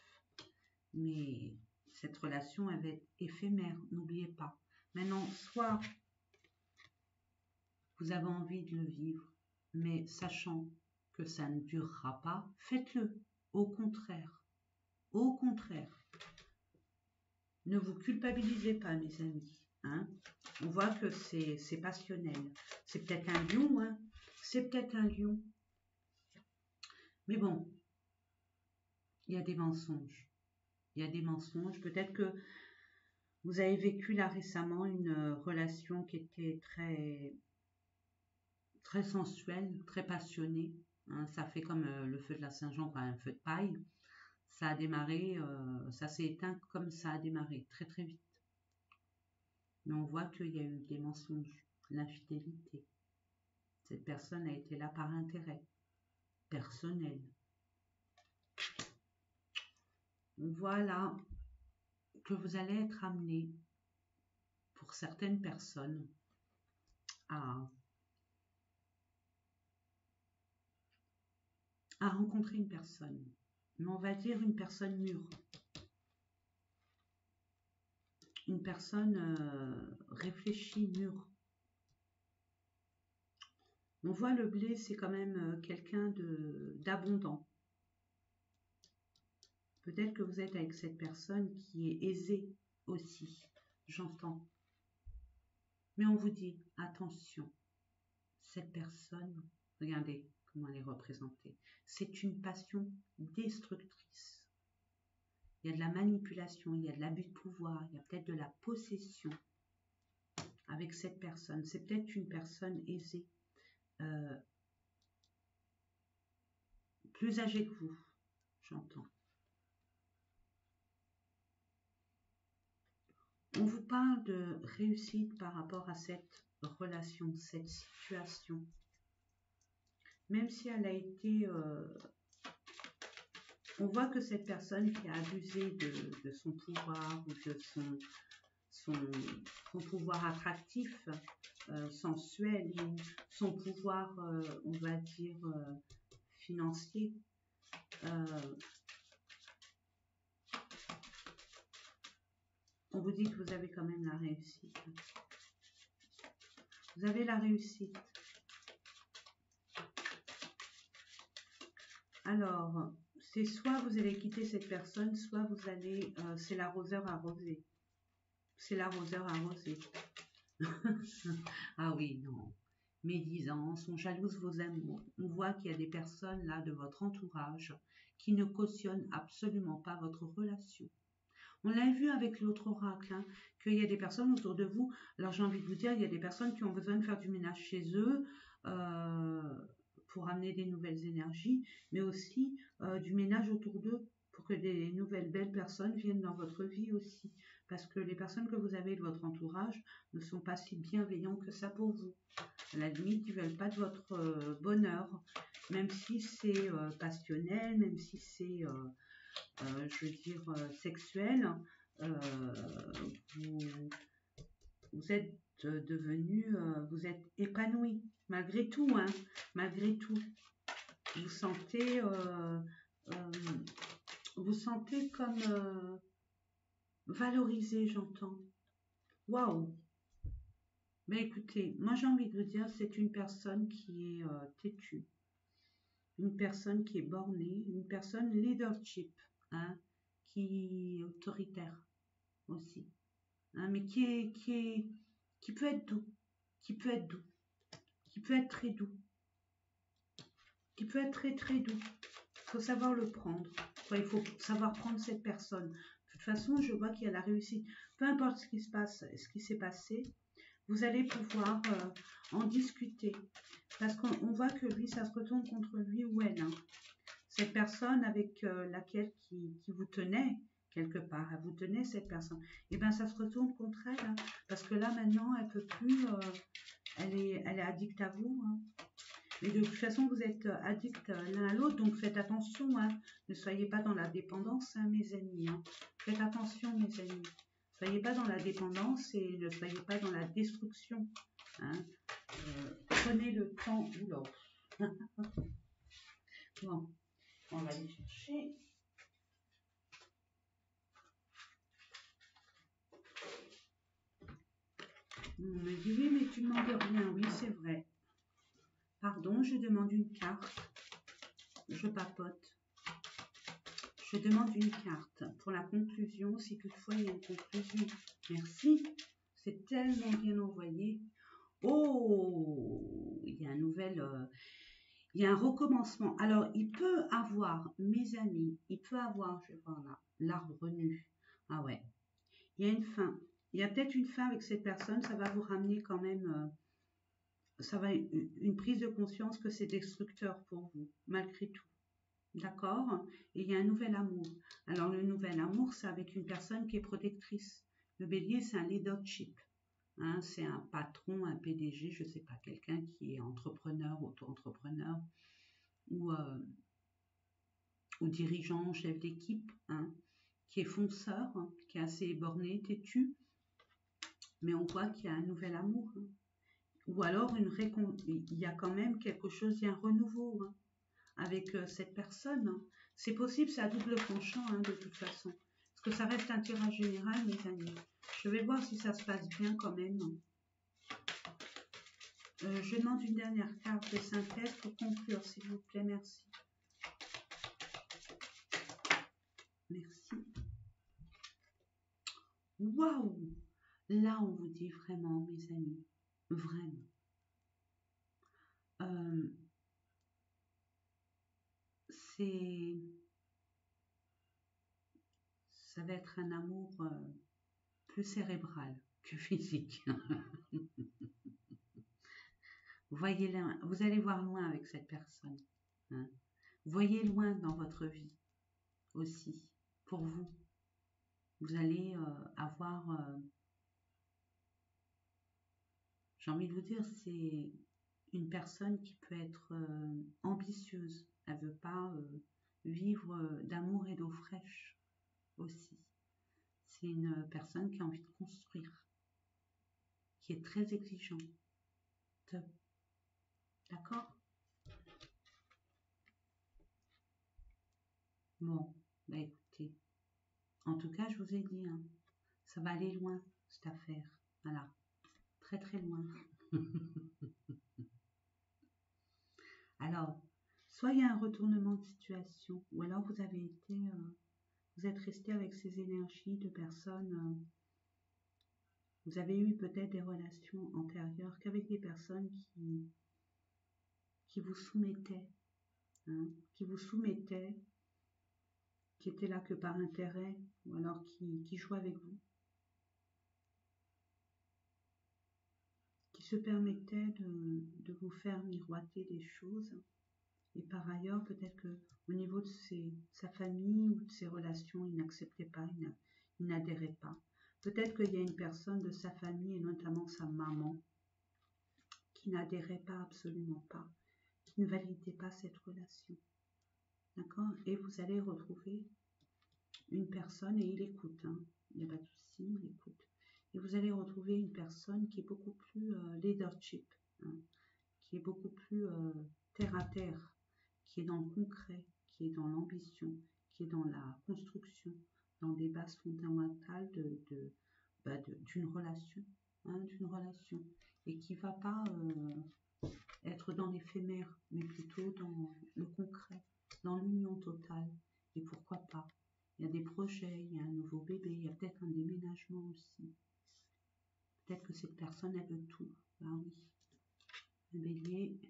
Mais cette relation, elle va être éphémère, n'oubliez pas. Maintenant, soit vous avez envie de le vivre, mais sachant que ça ne durera pas, faites-le. Au contraire, ne vous culpabilisez pas, mes amis. Hein. On voit que c'est passionnel. C'est peut-être un lion, hein. C'est peut-être un lion. Mais bon, il y a des mensonges. Il y a des mensonges. Peut-être que vous avez vécu là récemment une relation qui était très sensuelle, très passionnée. Hein. Ça fait comme le feu de la Saint-Jean, un feu de paille. Ça a démarré, ça s'est éteint comme ça a démarré, très très vite. Mais on voit qu'il y a eu des mensonges, l'infidélité. Cette personne a été là par intérêt personnel. On voit là que vous allez être amené, pour certaines personnes, à rencontrer une personne. Mais on va dire une personne mûre. Une personne réfléchie, mûre. On voit le blé, c'est quand même quelqu'un d'abondant. Peut-être que vous êtes avec cette personne qui est aisée aussi, j'entends. Mais on vous dit, attention, cette personne, regardez comment elle est représentée, c'est une passion destructrice. Il y a de la manipulation, il y a de l'abus de pouvoir, il y a peut-être de la possession avec cette personne. C'est peut-être une personne aisée, plus âgée que vous, j'entends. On vous parle de réussite par rapport à cette relation, cette situation. Même si elle a été... on voit que cette personne qui a abusé de son pouvoir ou de son pouvoir attractif, sensuel, ou son pouvoir, on va dire, financier, on vous dit que vous avez quand même la réussite. Vous avez la réussite. Alors, c'est soit vous allez quitter cette personne, soit vous allez... c'est l'arroseur arrosé. C'est l'arroseur arrosé. Ah oui, non. Médisance, on jalouse vos amours. On voit qu'il y a des personnes là de votre entourage qui ne cautionnent absolument pas votre relation. On l'a vu avec l'autre oracle, hein, qu'il y a des personnes autour de vous. Alors j'ai envie de vous dire, il y a des personnes qui ont besoin de faire du ménage chez eux pour amener des nouvelles énergies, mais aussi du ménage autour d'eux pour que des nouvelles belles personnes viennent dans votre vie aussi. Parce que les personnes que vous avez de votre entourage ne sont pas si bienveillants que ça pour vous. À la limite, ils ne veulent pas de votre bonheur, même si c'est passionnel, même si c'est... je veux dire, sexuel, vous êtes devenu, vous êtes épanoui, malgré tout, hein, malgré tout. Vous sentez comme valorisé, j'entends. Waouh! Mais écoutez, moi j'ai envie de vous dire, c'est une personne qui est têtue, une personne qui est bornée, une personne leadership, hein, qui est autoritaire aussi, hein, mais qui peut être doux, qui peut être doux, qui peut être très doux, qui peut être très très doux. Il faut savoir le prendre. Enfin, il faut savoir prendre cette personne. De toute façon, je vois qu'il y a la réussite. Peu importe ce qui se passe, ce qui s'est passé, vous allez pouvoir en discuter. Parce qu'on voit que lui, ça se retourne contre lui ou elle. Hein. Cette personne avec laquelle qui vous tenait, quelque part, elle vous tenait cette personne, et bien ça se retourne contre elle. Hein, parce que là, maintenant, elle peut plus, elle est addicte à vous. Hein. Mais de toute façon, vous êtes addicts l'un à l'autre, donc faites attention, hein. Ne soyez pas dans la dépendance, hein, mes amis. Hein. Faites attention, mes amis. Ne soyez pas dans la dépendance et ne soyez pas dans la destruction. Hein. Prenez le temps. Oula. Bon, on va aller chercher. On me dit oui, mais tu ne demandes rien. Oui, c'est vrai. Pardon, je demande une carte. Je papote. Je demande une carte pour la conclusion, si toutefois il y a une conclusion. Merci. C'est tellement bien envoyé. Oh, il y a un nouvel... il y a un recommencement. Alors, il peut avoir, mes amis, il peut avoir, je vais voir là, l'arbre nu. Ah ouais. Il y a une fin. Il y a peut-être une fin avec cette personne. Ça va vous ramener quand même... ça va une prise de conscience que c'est destructeur pour vous, malgré tout. D'accord? Et il y a un nouvel amour. Alors, le nouvel amour, c'est avec une personne qui est protectrice. Le bélier, c'est un leadership. Hein, c'est un patron, un PDG, je ne sais pas, quelqu'un qui est entrepreneur, auto-entrepreneur ou dirigeant, chef d'équipe, hein, qui est fonceur, hein, qui est assez borné, têtu. Mais on voit qu'il y a un nouvel amour. Hein. Ou alors, il y a quand même quelque chose, il y a un renouveau. Hein. Avec cette personne. Hein. C'est possible, c'est à double tranchant hein, de toute façon. Parce que ça reste un tirage général, mes amis. Je vais voir si ça se passe bien quand même. Je demande une dernière carte de synthèse pour conclure, s'il vous plaît. Merci. Merci. Waouh! Là, on vous dit vraiment, mes amis. Vraiment. Ça va être un amour plus cérébral que physique. Vous allez voir loin avec cette personne. Hein. Voyez loin dans votre vie aussi, pour vous. Vous allez avoir, j'ai envie de vous dire, c'est une personne qui peut être ambitieuse. Elle ne veut pas vivre d'amour et d'eau fraîche aussi. C'est une personne qui a envie de construire, qui est très exigeante. D'accord? Bon, bah écoutez, en tout cas, je vous ai dit, hein, ça va aller loin, cette affaire. Voilà, très très loin. Alors, soit il y a un retournement de situation, ou alors vous avez été, vous êtes resté avec ces énergies de personnes, vous avez eu peut-être des relations antérieures qu'avec des personnes qui vous soumettaient, hein, qui vous soumettaient, qui étaient là que par intérêt, ou alors qui jouaient avec vous, qui se permettaient de vous faire miroiter des choses. Et par ailleurs, peut-être qu'au niveau de sa famille ou de ses relations, il n'acceptait pas, il n'adhérait pas. Peut-être qu'il y a une personne de sa famille, et notamment sa maman, qui n'adhérait pas, absolument pas, qui ne validait pas cette relation. D'accord? Et vous allez retrouver une personne, et il écoute, hein, il n'y a pas de souci, il écoute. Et vous allez retrouver une personne qui est beaucoup plus leadership, hein, qui est beaucoup plus terre à terre, qui est dans le concret, qui est dans l'ambition, qui est dans la construction, dans des bases fondamentales d'une relation, hein, et qui ne va pas être dans l'éphémère, mais plutôt dans le concret, dans l'union totale. Et pourquoi pas? Il y a des projets, il y a un nouveau bébé, il y a peut-être un déménagement aussi. Peut-être que cette personne, elle veut tout. Ah oui. Le bélier,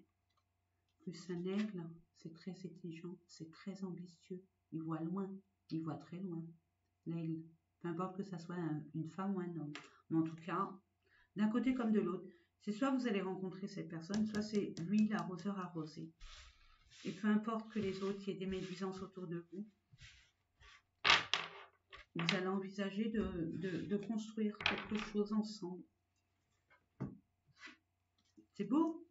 plus un aigle, c'est très exigeant, c'est très ambitieux. Il voit loin, il voit très loin. L'aigle, peu importe que ça soit une femme ou un homme. Mais en tout cas, d'un côté comme de l'autre, c'est soit vous allez rencontrer cette personne, soit c'est lui l'arroseur arrosé. Et peu importe que les autres, il y ait des médisances autour de vous, vous allez envisager de construire quelque chose ensemble. C'est beau?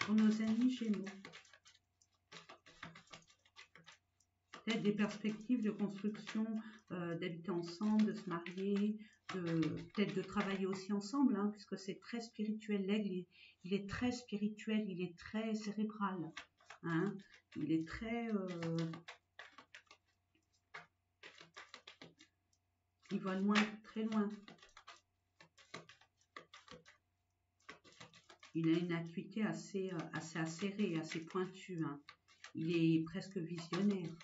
pour nos amis Gémeaux. Peut-être des perspectives de construction, d'habiter ensemble, de se marier, peut-être de travailler aussi ensemble, hein, puisque c'est très spirituel. L'aigle, il est très spirituel, il est très cérébral. Hein, il est très... il va loin, très loin. Il a une acuité assez acérée, assez pointue. Hein. Il est presque visionnaire.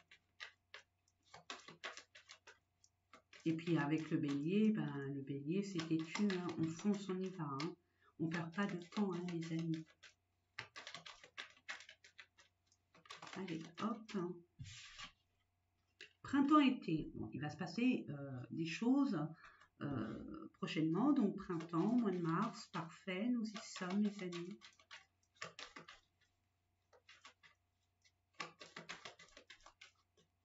Et puis avec le bélier, le bélier c'est têtu, hein. On fonce, on y va. Hein. On ne perd pas de temps, hein, les amis. Allez, hop. Printemps-été. Bon, il va se passer des choses prochainement. Donc printemps, mois de mars, parfait. Nous y sommes, les amis.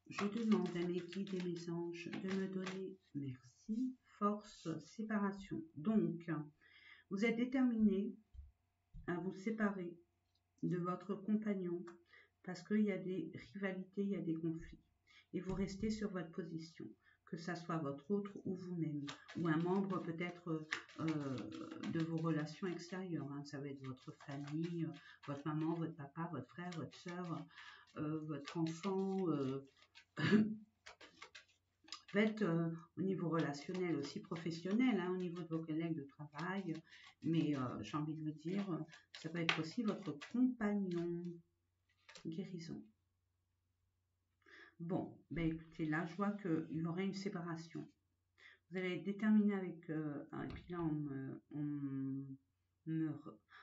Je demande à mes guides et mes anges de me donner, merci, force, séparation. Donc, vous êtes déterminé à vous séparer de votre compagnon parce qu'il y a des rivalités, il y a des conflits. Et vous restez sur votre position, que ça soit votre autre ou vous-même, ou un membre peut-être de vos relations extérieures. Hein. Ça va être votre famille, votre maman, votre papa, votre frère, votre soeur, votre enfant. Peut-être au niveau relationnel, aussi professionnel, hein, au niveau de vos collègues de travail, mais j'ai envie de vous dire, ça peut être aussi votre compagnon. Guérison. Bon, ben écoutez, là, je vois qu'il y aurait une séparation. Vous allez être déterminé avec... et puis là, on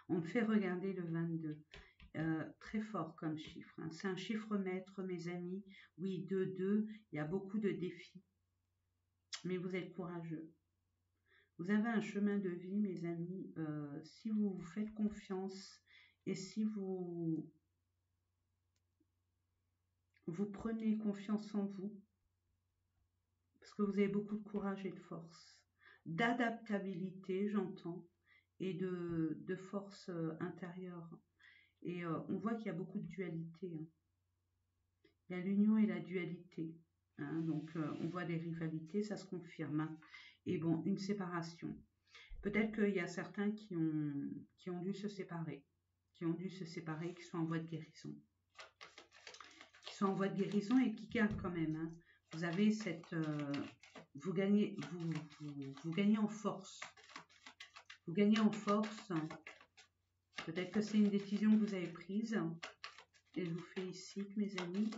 me fait regarder le 22. Très fort comme chiffre. Hein. C'est un chiffre maître, mes amis. Oui, 2-2, il y a beaucoup de défis. Mais vous êtes courageux. Vous avez un chemin de vie, mes amis. Si vous vous faites confiance et si vous prenez confiance en vous, parce que vous avez beaucoup de courage et de force, d'adaptabilité, j'entends, et de force intérieure. Et on voit qu'il y a beaucoup de dualité. Hein. Il y a l'union et la dualité. Hein. Donc on voit des rivalités, ça se confirme. Hein. Et bon, une séparation. Peut-être qu'il y a certains qui ont dû se séparer, qui sont en voie de guérison. Qui sont en voie de guérison et qui gardent quand même. Hein. Vous avez cette... vous gagnez en force. Vous gagnez en force. Peut-être que c'est une décision que vous avez prise. Et je vous félicite, mes amis.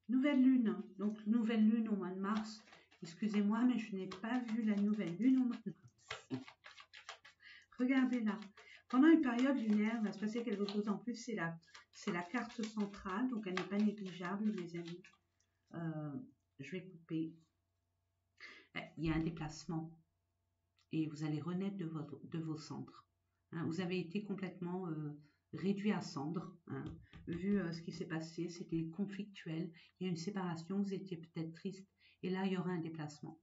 Nouvelle lune. Donc, nouvelle lune au mois de mars. Excusez-moi, mais je n'ai pas vu la nouvelle lune au mois de mars. Regardez là. Pendant une période lunaire, il va se passer quelque chose en plus. C'est la carte centrale. Donc, elle n'est pas négligeable, mes amis. Je vais couper. Il y a un déplacement. Et vous allez renaître de vos cendres. Hein, vous avez été complètement réduit à cendres. Hein, vu ce qui s'est passé, c'était conflictuel. Il y a une séparation, vous étiez peut-être triste. Et là, il y aura un déplacement.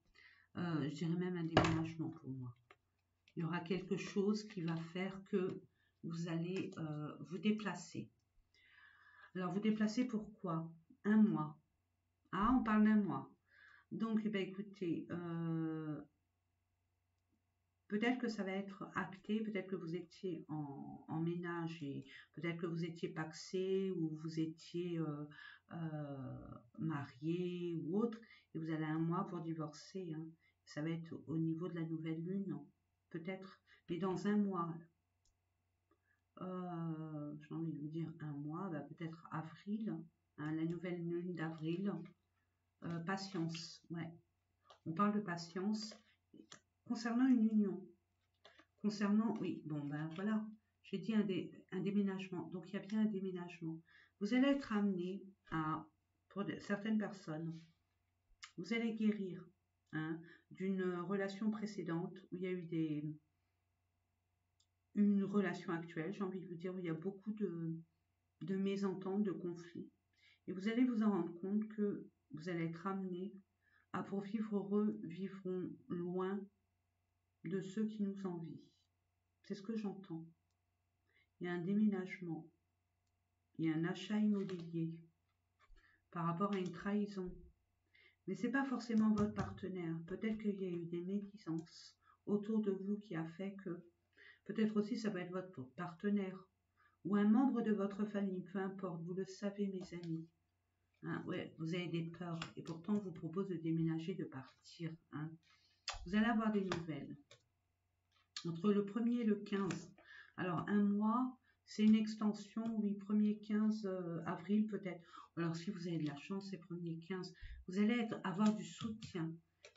Je dirais même un déménagement pour moi. Il y aura quelque chose qui va faire que vous allez vous déplacer. Alors, vous déplacez pourquoi? Un mois. Ah, on parle d'un mois. Donc, eh bien, écoutez, peut-être que ça va être acté, peut-être que vous étiez en ménage et peut-être que vous étiez pacsé ou vous étiez marié ou autre et vous avez un mois pour divorcer. Hein. Ça va être au niveau de la nouvelle lune, peut-être, mais dans un mois. J'ai envie de vous dire un mois, bah, peut-être avril, hein, la nouvelle lune d'avril. Patience, ouais. On parle de patience concernant une union. Concernant, oui, bon ben voilà, j'ai dit un déménagement, donc il y a bien un déménagement. Vous allez être amené à, pour certaines personnes, vous allez guérir hein, d'une relation précédente où il y a eu une relation actuelle, j'ai envie de vous dire, où il y a beaucoup de mésententes, de conflits. Et vous allez vous en rendre compte que vous allez être amené à pour vivre heureux, vivront loin de ceux qui nous envient. C'est ce que j'entends. Il y a un déménagement, il y a un achat immobilier par rapport à une trahison. Mais ce n'est pas forcément votre partenaire. Peut-être qu'il y a eu des médisances autour de vous qui a fait que, peut-être aussi ça va être votre partenaire ou un membre de votre famille, peu importe, vous le savez mes amis. Hein, ouais, vous avez des peurs et pourtant on vous propose de déménager, de partir. Hein. Vous allez avoir des nouvelles. Entre le 1er et le 15. Alors un mois, c'est une extension, oui, 1er 15 avril peut-être. Alors si vous avez de la chance, c'est 1er 15. Vous allez avoir du soutien.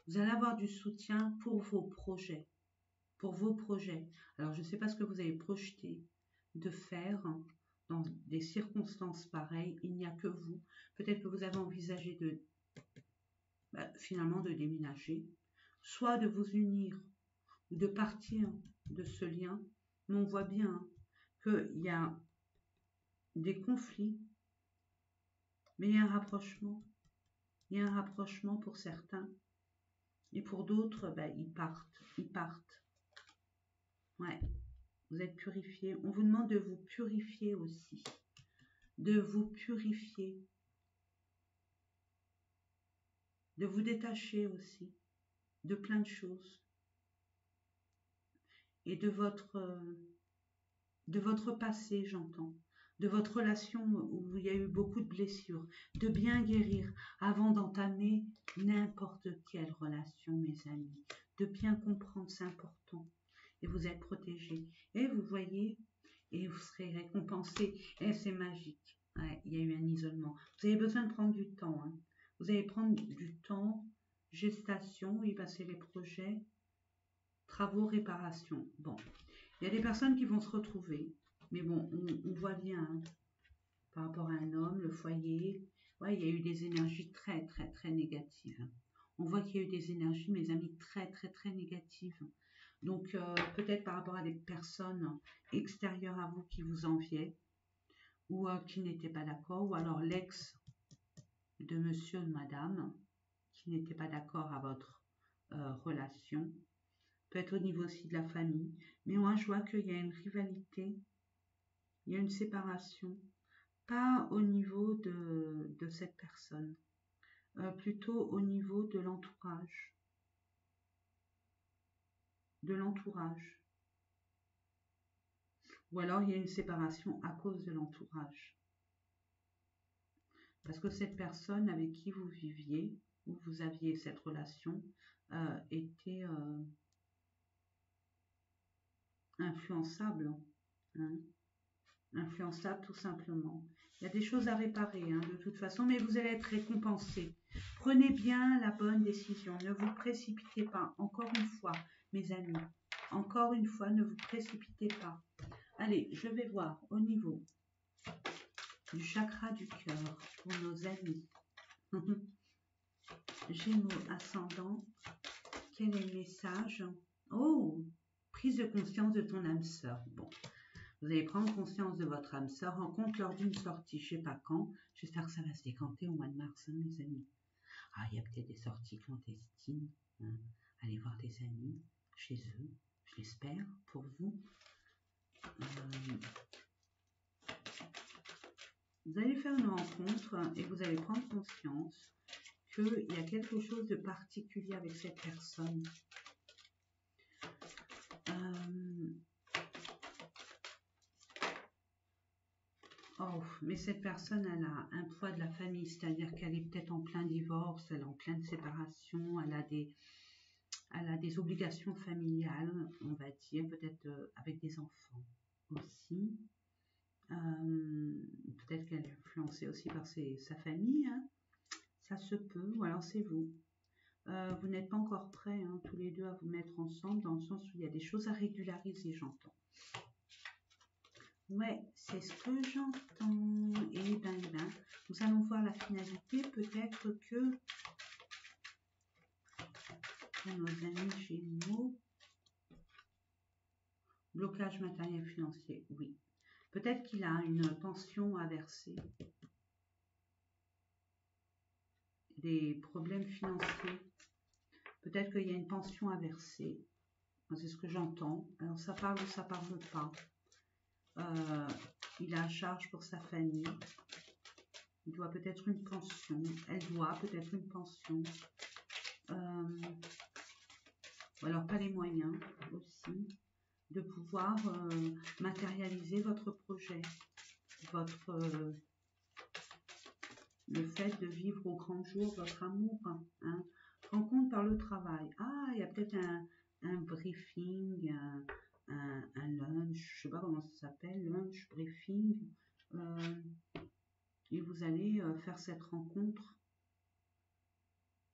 Vous allez avoir du soutien pour vos projets. Pour vos projets. Alors je ne sais pas ce que vous avez projeté de faire dans des circonstances pareilles. Il n'y a que vous. Peut-être que vous avez envisagé de finalement de déménager, soit de vous unir ou de partir de ce lien. Mais on voit bien qu'il y a des conflits, mais il y a un rapprochement. Il y a un rapprochement pour certains. Et pour d'autres, ils partent. Ils partent. Ouais. Vous êtes purifiés. On vous demande de vous purifier aussi. De vous purifier. De vous détacher aussi. De plein de choses. Et de votre passé, j'entends. De votre relation où il y a eu beaucoup de blessures. De bien guérir avant d'entamer n'importe quelle relation, mes amis. De bien comprendre, c'est important. Et vous êtes protégés. Et vous voyez, et vous serez récompensés. Et c'est magique. Ouais, il y a eu un isolement. Vous avez besoin de prendre du temps. Hein. Vous allez prendre du temps, gestation, y passer les projets, travaux, réparation. Bon, il y a des personnes qui vont se retrouver. Mais bon, on voit bien hein, par rapport à un homme, le foyer. Ouais, il y a eu des énergies très, très, très négatives. On voit qu'il y a eu des énergies, mes amis, très, très, très négatives. Donc, peut-être par rapport à des personnes extérieures à vous qui vous enviaient ou qui n'étaient pas d'accord, ou alors l'ex de monsieur ou de madame qui n'était pas d'accord à votre relation. Peut-être au niveau aussi de la famille. Mais moi, je vois qu'il y a une rivalité, il y a une séparation. Pas au niveau de cette personne, plutôt au niveau de l'entourage. De l'entourage. Ou alors il y a une séparation à cause de l'entourage. Parce que cette personne avec qui vous viviez, ou vous aviez cette relation, était influençable. Hein, influençable tout simplement. Il y a des choses à réparer hein, de toute façon, mais vous allez être récompensé. Prenez bien la bonne décision. Ne vous précipitez pas. Encore une fois, mes amis. Encore une fois, ne vous précipitez pas. Allez, je vais voir au niveau du chakra du cœur pour nos amis. Gémeaux ascendant. Quel est le message? Oh, prise de conscience de ton âme sœur. Bon. Vous allez prendre conscience de votre âme sœur, rencontre lors d'une sortie, je ne sais pas quand. J'espère que ça va se décanter au mois de mars, hein, mes amis. Ah, il y a peut-être des sorties clandestines. Hein. Allez voir des amis chez eux, je l'espère, pour vous. Vous allez faire une rencontre et vous allez prendre conscience qu'il y a quelque chose de particulier avec cette personne. Oh, mais cette personne, elle a un poids de la famille, c'est-à-dire qu'elle est peut-être en plein divorce, elle est en pleine séparation, elle a des obligations familiales, on va dire, peut-être avec des enfants aussi. Peut-être qu'elle est influencée aussi par sa famille, hein. Ça se peut, ou alors c'est vous. Vous n'êtes pas encore prêts, hein, tous les deux, à vous mettre ensemble, dans le sens où il y a des choses à régulariser, j'entends. Ouais, c'est ce que j'entends. Et ben, nous allons voir la finalité. Peut-être que pour nos amis Gémeaux, blocage matériel financier, oui. Peut-être qu'il a une pension à verser. Des problèmes financiers. Peut-être qu'il y a une pension à verser. C'est ce que j'entends. Alors ça parle ou ça parle pas. Il a à charge pour sa famille. Il doit peut-être une pension. Elle doit peut-être une pension. Ou alors pas les moyens aussi de pouvoir matérialiser votre projet, le fait de vivre au grand jour votre amour, hein. Rencontre par le travail. Ah, il y a peut-être un briefing, un lunch, je sais pas comment ça s'appelle, lunch, briefing, et vous allez faire cette rencontre,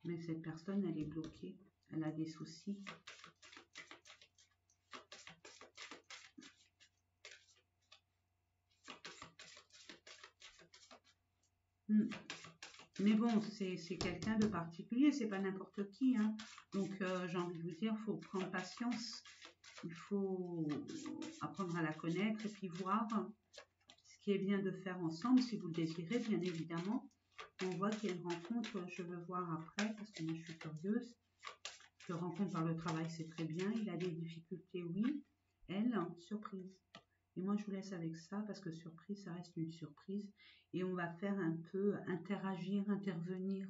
mais cette personne, elle est bloquée, elle a des soucis. Mais bon, c'est quelqu'un de particulier, c'est pas n'importe qui, hein. Donc j'ai envie de vous dire, il faut prendre patience, il faut apprendre à la connaître et puis voir ce qui est bien de faire ensemble, si vous le désirez, bien évidemment. On voit qu'il y a une rencontre, je veux voir après, parce que moi je suis curieuse. Que rencontre par le travail, c'est très bien. Il a des difficultés, oui. Elle, surprise. Et moi, je vous laisse avec ça, parce que surprise, ça reste une surprise. Et on va faire un peu interagir, intervenir,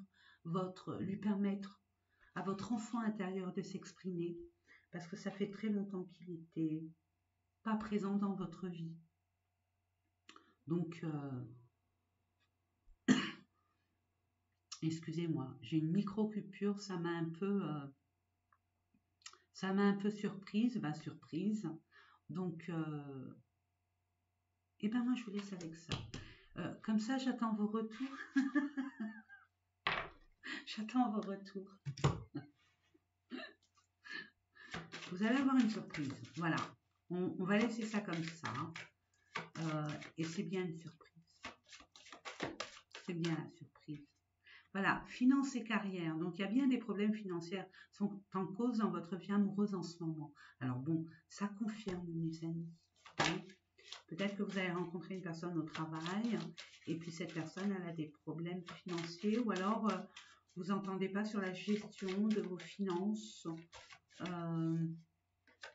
lui permettre à votre enfant intérieur de s'exprimer. Parce que ça fait très longtemps qu'il n'était pas présent dans votre vie. Donc, excusez-moi, j'ai une micro-coupure, ça m'a un peu surprise, surprise. Donc, et ben moi je vous laisse avec ça. Comme ça, j'attends vos retours. J'attends vos retours. Vous allez avoir une surprise. Voilà. On va laisser ça comme ça. Et c'est bien une surprise. C'est bien la surprise. Voilà, finances et carrière. Donc, il y a bien des problèmes financiers qui sont en cause dans votre vie amoureuse en ce moment. Alors bon, ça confirme, mes amis. Hein. Peut-être que vous allez rencontrer une personne au travail et puis cette personne, elle a des problèmes financiers ou alors vous n'entendez pas sur la gestion de vos finances.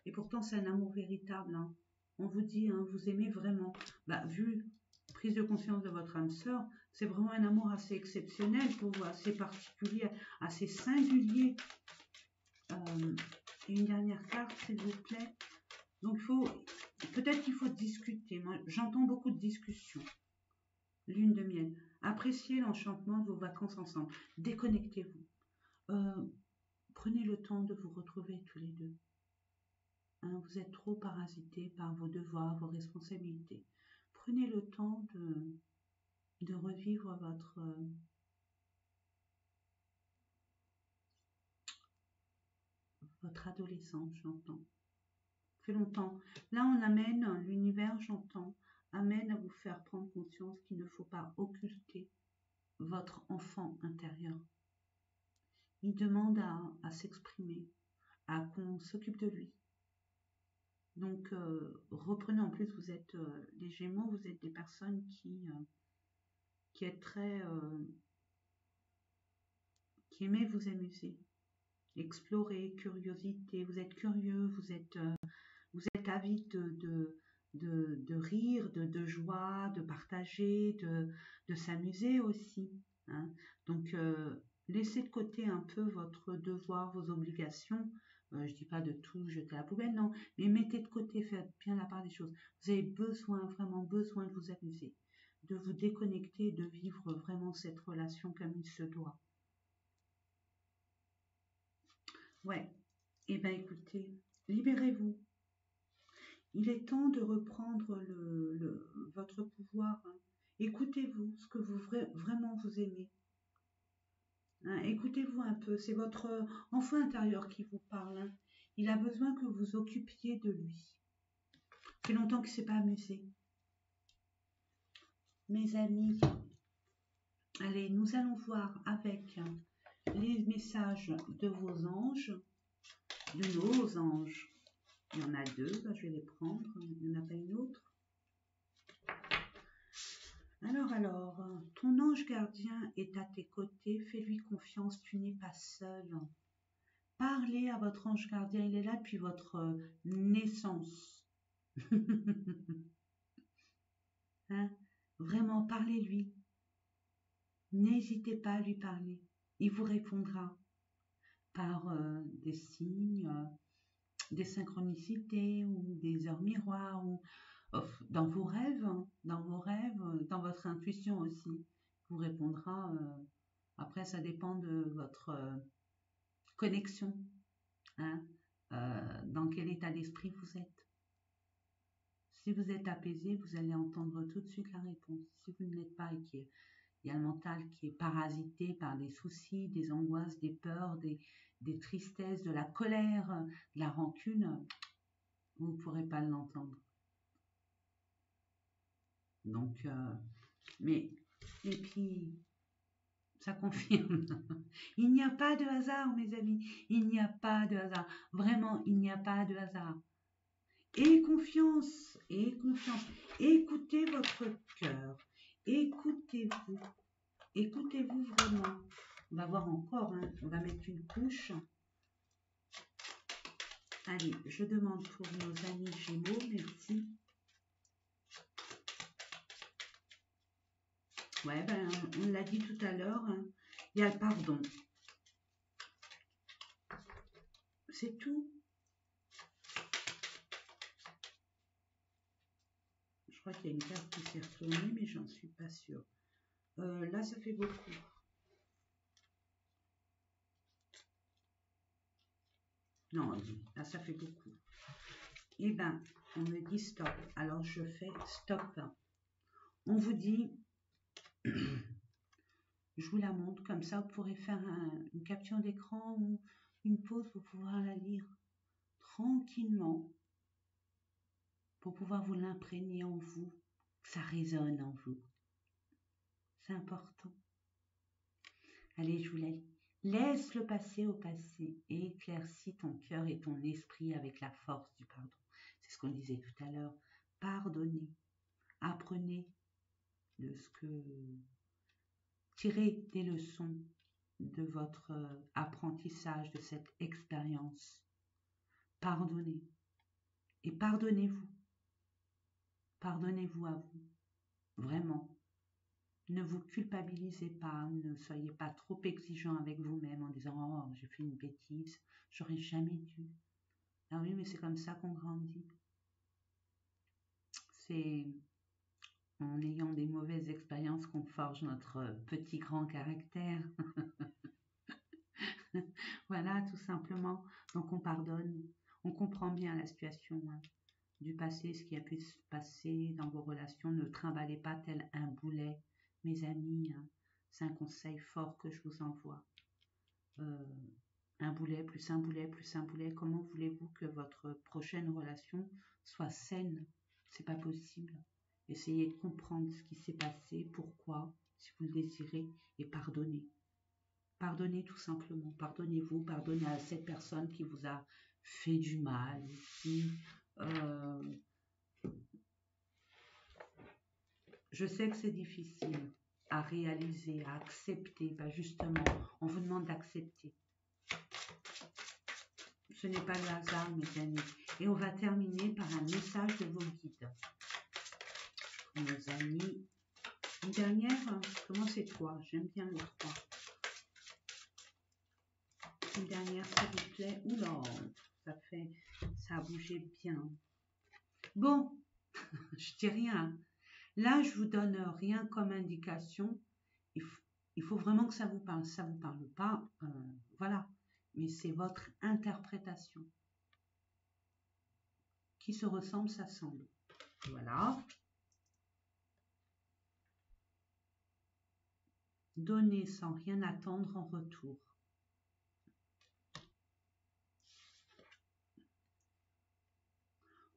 Et pourtant, c'est un amour véritable. Hein. On vous dit, hein, vous aimez vraiment. Vu prise de conscience de votre âme sœur, c'est vraiment un amour assez exceptionnel pour vous, assez particulier, assez singulier. Et une dernière carte, s'il vous plaît. Donc, peut-être qu'il faut discuter. Moi, j'entends beaucoup de discussions. Lune de miel. Appréciez l'enchantement de vos vacances ensemble. Déconnectez-vous. Prenez le temps de vous retrouver tous les deux. Hein, vous êtes trop parasités par vos devoirs, vos responsabilités. Prenez le temps de revivre votre adolescence, j'entends. Ça fait longtemps. Là, on amène l'univers, j'entends, amène à vous faire prendre conscience qu'il ne faut pas occulter votre enfant intérieur. Il demande à s'exprimer, à qu'on s'occupe de lui. Donc, reprenez, en plus, vous êtes les Gémeaux, vous êtes des personnes qui êtes très... qui aimez vous amuser, explorer, curiosité, vous êtes curieux, vous êtes avide de rire, de joie, de partager, de s'amuser aussi. Hein. Donc, laissez de côté un peu votre devoir, vos obligations. Je dis pas de tout jeter à la poubelle, non, mais mettez de côté, faites bien la part des choses. Vous avez besoin, vraiment besoin de vous amuser, de vous déconnecter, de vivre vraiment cette relation comme il se doit. Ouais, et ben écoutez, libérez-vous. Il est temps de reprendre votre pouvoir. Hein. Écoutez-vous, ce que vous vraiment vous aimez. Hein, écoutez-vous un peu, c'est votre enfant intérieur qui vous parle. Hein. Il a besoin que vous occupiez de lui. Ça fait longtemps qu'il ne s'est pas amusé. Mes amis, allez, nous allons voir avec les messages de vos anges, de nos anges. Il y en a deux, je vais les prendre, il n'y en a pas une autre. Alors, ton ange gardien est à tes côtés, fais-lui confiance, tu n'es pas seul. Parlez à votre ange gardien, il est là depuis votre naissance. Hein? Vraiment, parlez-lui. N'hésitez pas à lui parler. Il vous répondra par des signes, des synchronicités ou des heures miroirs ou dans vos rêves, dans votre intuition aussi. Il vous répondra. Après, ça dépend de votre connexion. Hein, dans quel état d'esprit vous êtes. Si vous êtes apaisé, vous allez entendre tout de suite la réponse. Si vous ne l'êtes pas et qu'il y a le mental qui est parasité par des soucis, des angoisses, des peurs, des tristesses, de la colère, de la rancune, vous ne pourrez pas l'entendre. Donc, et puis, ça confirme. Il n'y a pas de hasard, mes amis. Il n'y a pas de hasard. Vraiment, il n'y a pas de hasard. Et confiance, et confiance. Écoutez votre cœur. Écoutez-vous. Écoutez-vous vraiment. On va voir encore, hein. On va mettre une couche. Allez, je demande pour nos amis Gémeaux, merci. Ouais, ben, on l'a dit tout à l'heure, hein. Il y a le pardon. C'est tout. Je crois qu'il y a une carte qui s'est retournée, mais j'en suis pas sûre. Là, ça fait beaucoup. Non, là, ça fait beaucoup. Eh bien, on me dit stop. Alors, je fais stop. On vous dit, je vous la montre, comme ça, vous pourrez faire une capture d'écran ou une pause pour pouvoir la lire tranquillement, pour pouvoir vous l'imprégner en vous, que ça résonne en vous. C'est important. Allez, je vous la lis. Laisse le passé au passé et éclaircis ton cœur et ton esprit avec la force du pardon. C'est ce qu'on disait tout à l'heure. Pardonnez. Apprenez de ce que... Tirez des leçons de votre apprentissage, de cette expérience. Pardonnez. Et pardonnez-vous. Pardonnez-vous à vous. Vraiment. Ne vous culpabilisez pas, ne soyez pas trop exigeant avec vous-même en disant « Oh, j'ai fait une bêtise, j'aurais jamais dû. » Ah oui, mais c'est comme ça qu'on grandit. C'est en ayant des mauvaises expériences qu'on forge notre petit grand caractère. Voilà, tout simplement. Donc on pardonne, on comprend bien la situation du passé, ce qui a pu se passer dans vos relations. Ne trimballez pas tel un boulet, mes amis. C'est un conseil fort que je vous envoie. Un boulet, plus un boulet, plus un boulet. Comment voulez-vous que votre prochaine relation soit saine? C'est pas possible. Essayez de comprendre ce qui s'est passé, pourquoi, si vous le désirez, et pardonnez. Pardonnez tout simplement. Pardonnez-vous, pardonnez à cette personne qui vous a fait du mal, qui... Je sais que c'est difficile à réaliser, à accepter. Ben justement, on vous demande d'accepter. Ce n'est pas le hasard, mes amis. Et on va terminer par un message de vos guides. Nos amis. Une dernière, comment c'est 3? J'aime bien les 3. Une dernière, s'il vous plaît. Oula, ça a bougé bien. Bon, je dis rien. Là, je vous donne rien comme indication. Il faut vraiment que ça vous parle. Ça vous parle pas, voilà. Mais c'est votre interprétation. Qui se ressemble, s'assemble. Voilà. Donner sans rien attendre en retour.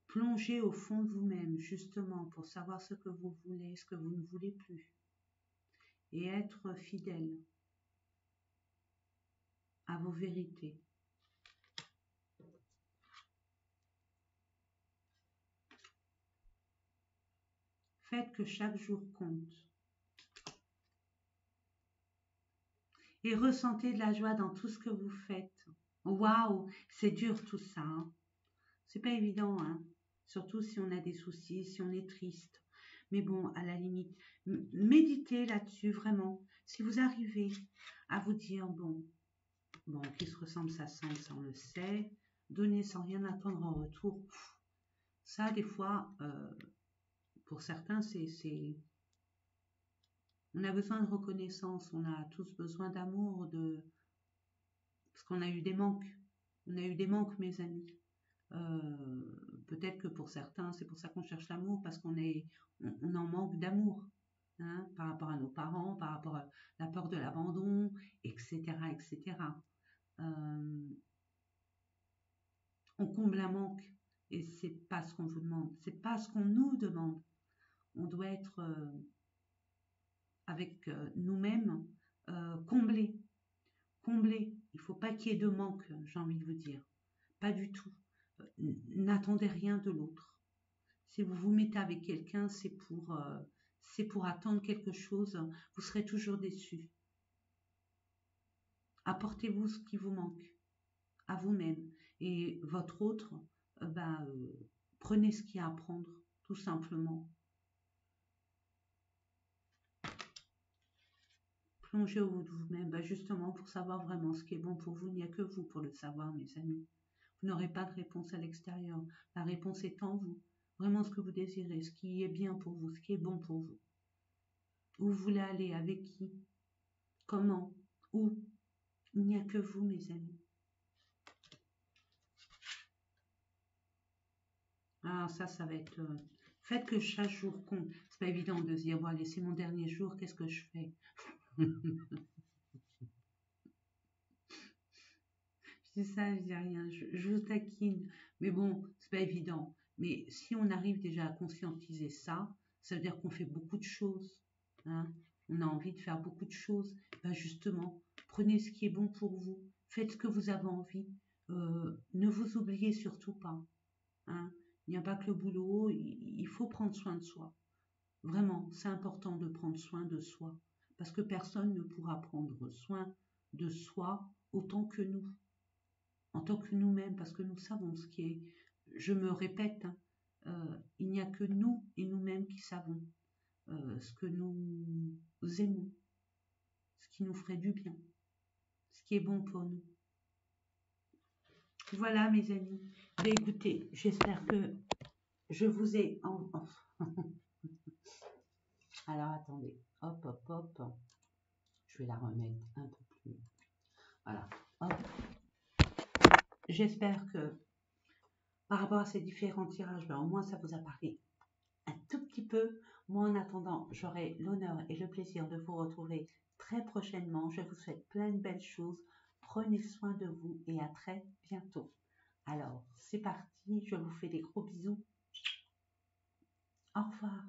Plongez au fond de vous-même, justement, pour savoir ce que vous voulez, ce que vous ne voulez plus. Et être fidèle à vos vérités. Faites que chaque jour compte. Et ressentez de la joie dans tout ce que vous faites. Waouh, c'est dur tout ça, hein. C'est pas évident, hein. Surtout si on a des soucis, si on est triste. Mais bon, à la limite, méditez là-dessus vraiment. Si vous arrivez à vous dire, bon, qui se ressemble, ça on le sait. Donner sans rien attendre en retour, ça, des fois, pour certains, on a besoin de reconnaissance, on a tous besoin d'amour, parce qu'on a eu des manques. On a eu des manques, mes amis. Peut-être que pour certains, c'est pour ça qu'on cherche l'amour, parce on en manque d'amour, hein, par rapport à nos parents, par rapport à la peur de l'abandon, etc., etc. Euh, on comble un manque, et c'est pas ce qu'on vous demande, c'est pas ce qu'on nous demande. On doit être avec nous-mêmes comblés, comblés. Il faut pas qu'il y ait de manque, j'ai envie de vous dire, pas du tout. N'attendez rien de l'autre. Si vous vous mettez avec quelqu'un, c'est pour attendre quelque chose. Vous serez toujours déçu. Apportez-vous ce qui vous manque à vous-même et votre autre. Prenez ce qu'il y a à prendre, tout simplement. Plongez au bout de vous-même, justement pour savoir vraiment ce qui est bon pour vous. Il n'y a que vous pour le savoir, mes amis. Vous n'aurez pas de réponse à l'extérieur. La réponse est en vous. Vraiment ce que vous désirez, ce qui est bien pour vous, ce qui est bon pour vous. Où vous voulez aller, avec qui, comment, où. Il n'y a que vous, mes amis. Ah, ça va être... Faites que chaque jour compte. C'est pas évident de se dire, bon, allez, c'est mon dernier jour, qu'est-ce que je fais? Je dis ça, je dis rien, je vous taquine. Mais bon, c'est pas évident. Mais si on arrive déjà à conscientiser ça, ça veut dire qu'on fait beaucoup de choses, hein. On a envie de faire beaucoup de choses. Justement, prenez ce qui est bon pour vous. Faites ce que vous avez envie. Ne vous oubliez surtout pas, hein. Il n'y a pas que le boulot, il faut prendre soin de soi. Vraiment, c'est important de prendre soin de soi. Parce que personne ne pourra prendre soin de soi autant que nous, en tant que nous-mêmes, parce que nous savons ce qui est. Je me répète, hein, il n'y a que nous et nous-mêmes qui savons ce que nous aimons, ce qui nous ferait du bien, ce qui est bon pour nous. Voilà, mes amis. Écoutez, j'espère que je vous ai... Alors, attendez. Hop, hop, hop. Je vais la remettre un peu plus. Voilà. Hop. J'espère que par rapport à ces différents tirages, au moins ça vous a parlé un tout petit peu. Moi, en attendant, j'aurai l'honneur et le plaisir de vous retrouver très prochainement. Je vous souhaite plein de belles choses. Prenez soin de vous et à très bientôt. Alors, c'est parti. Je vous fais des gros bisous. Au revoir.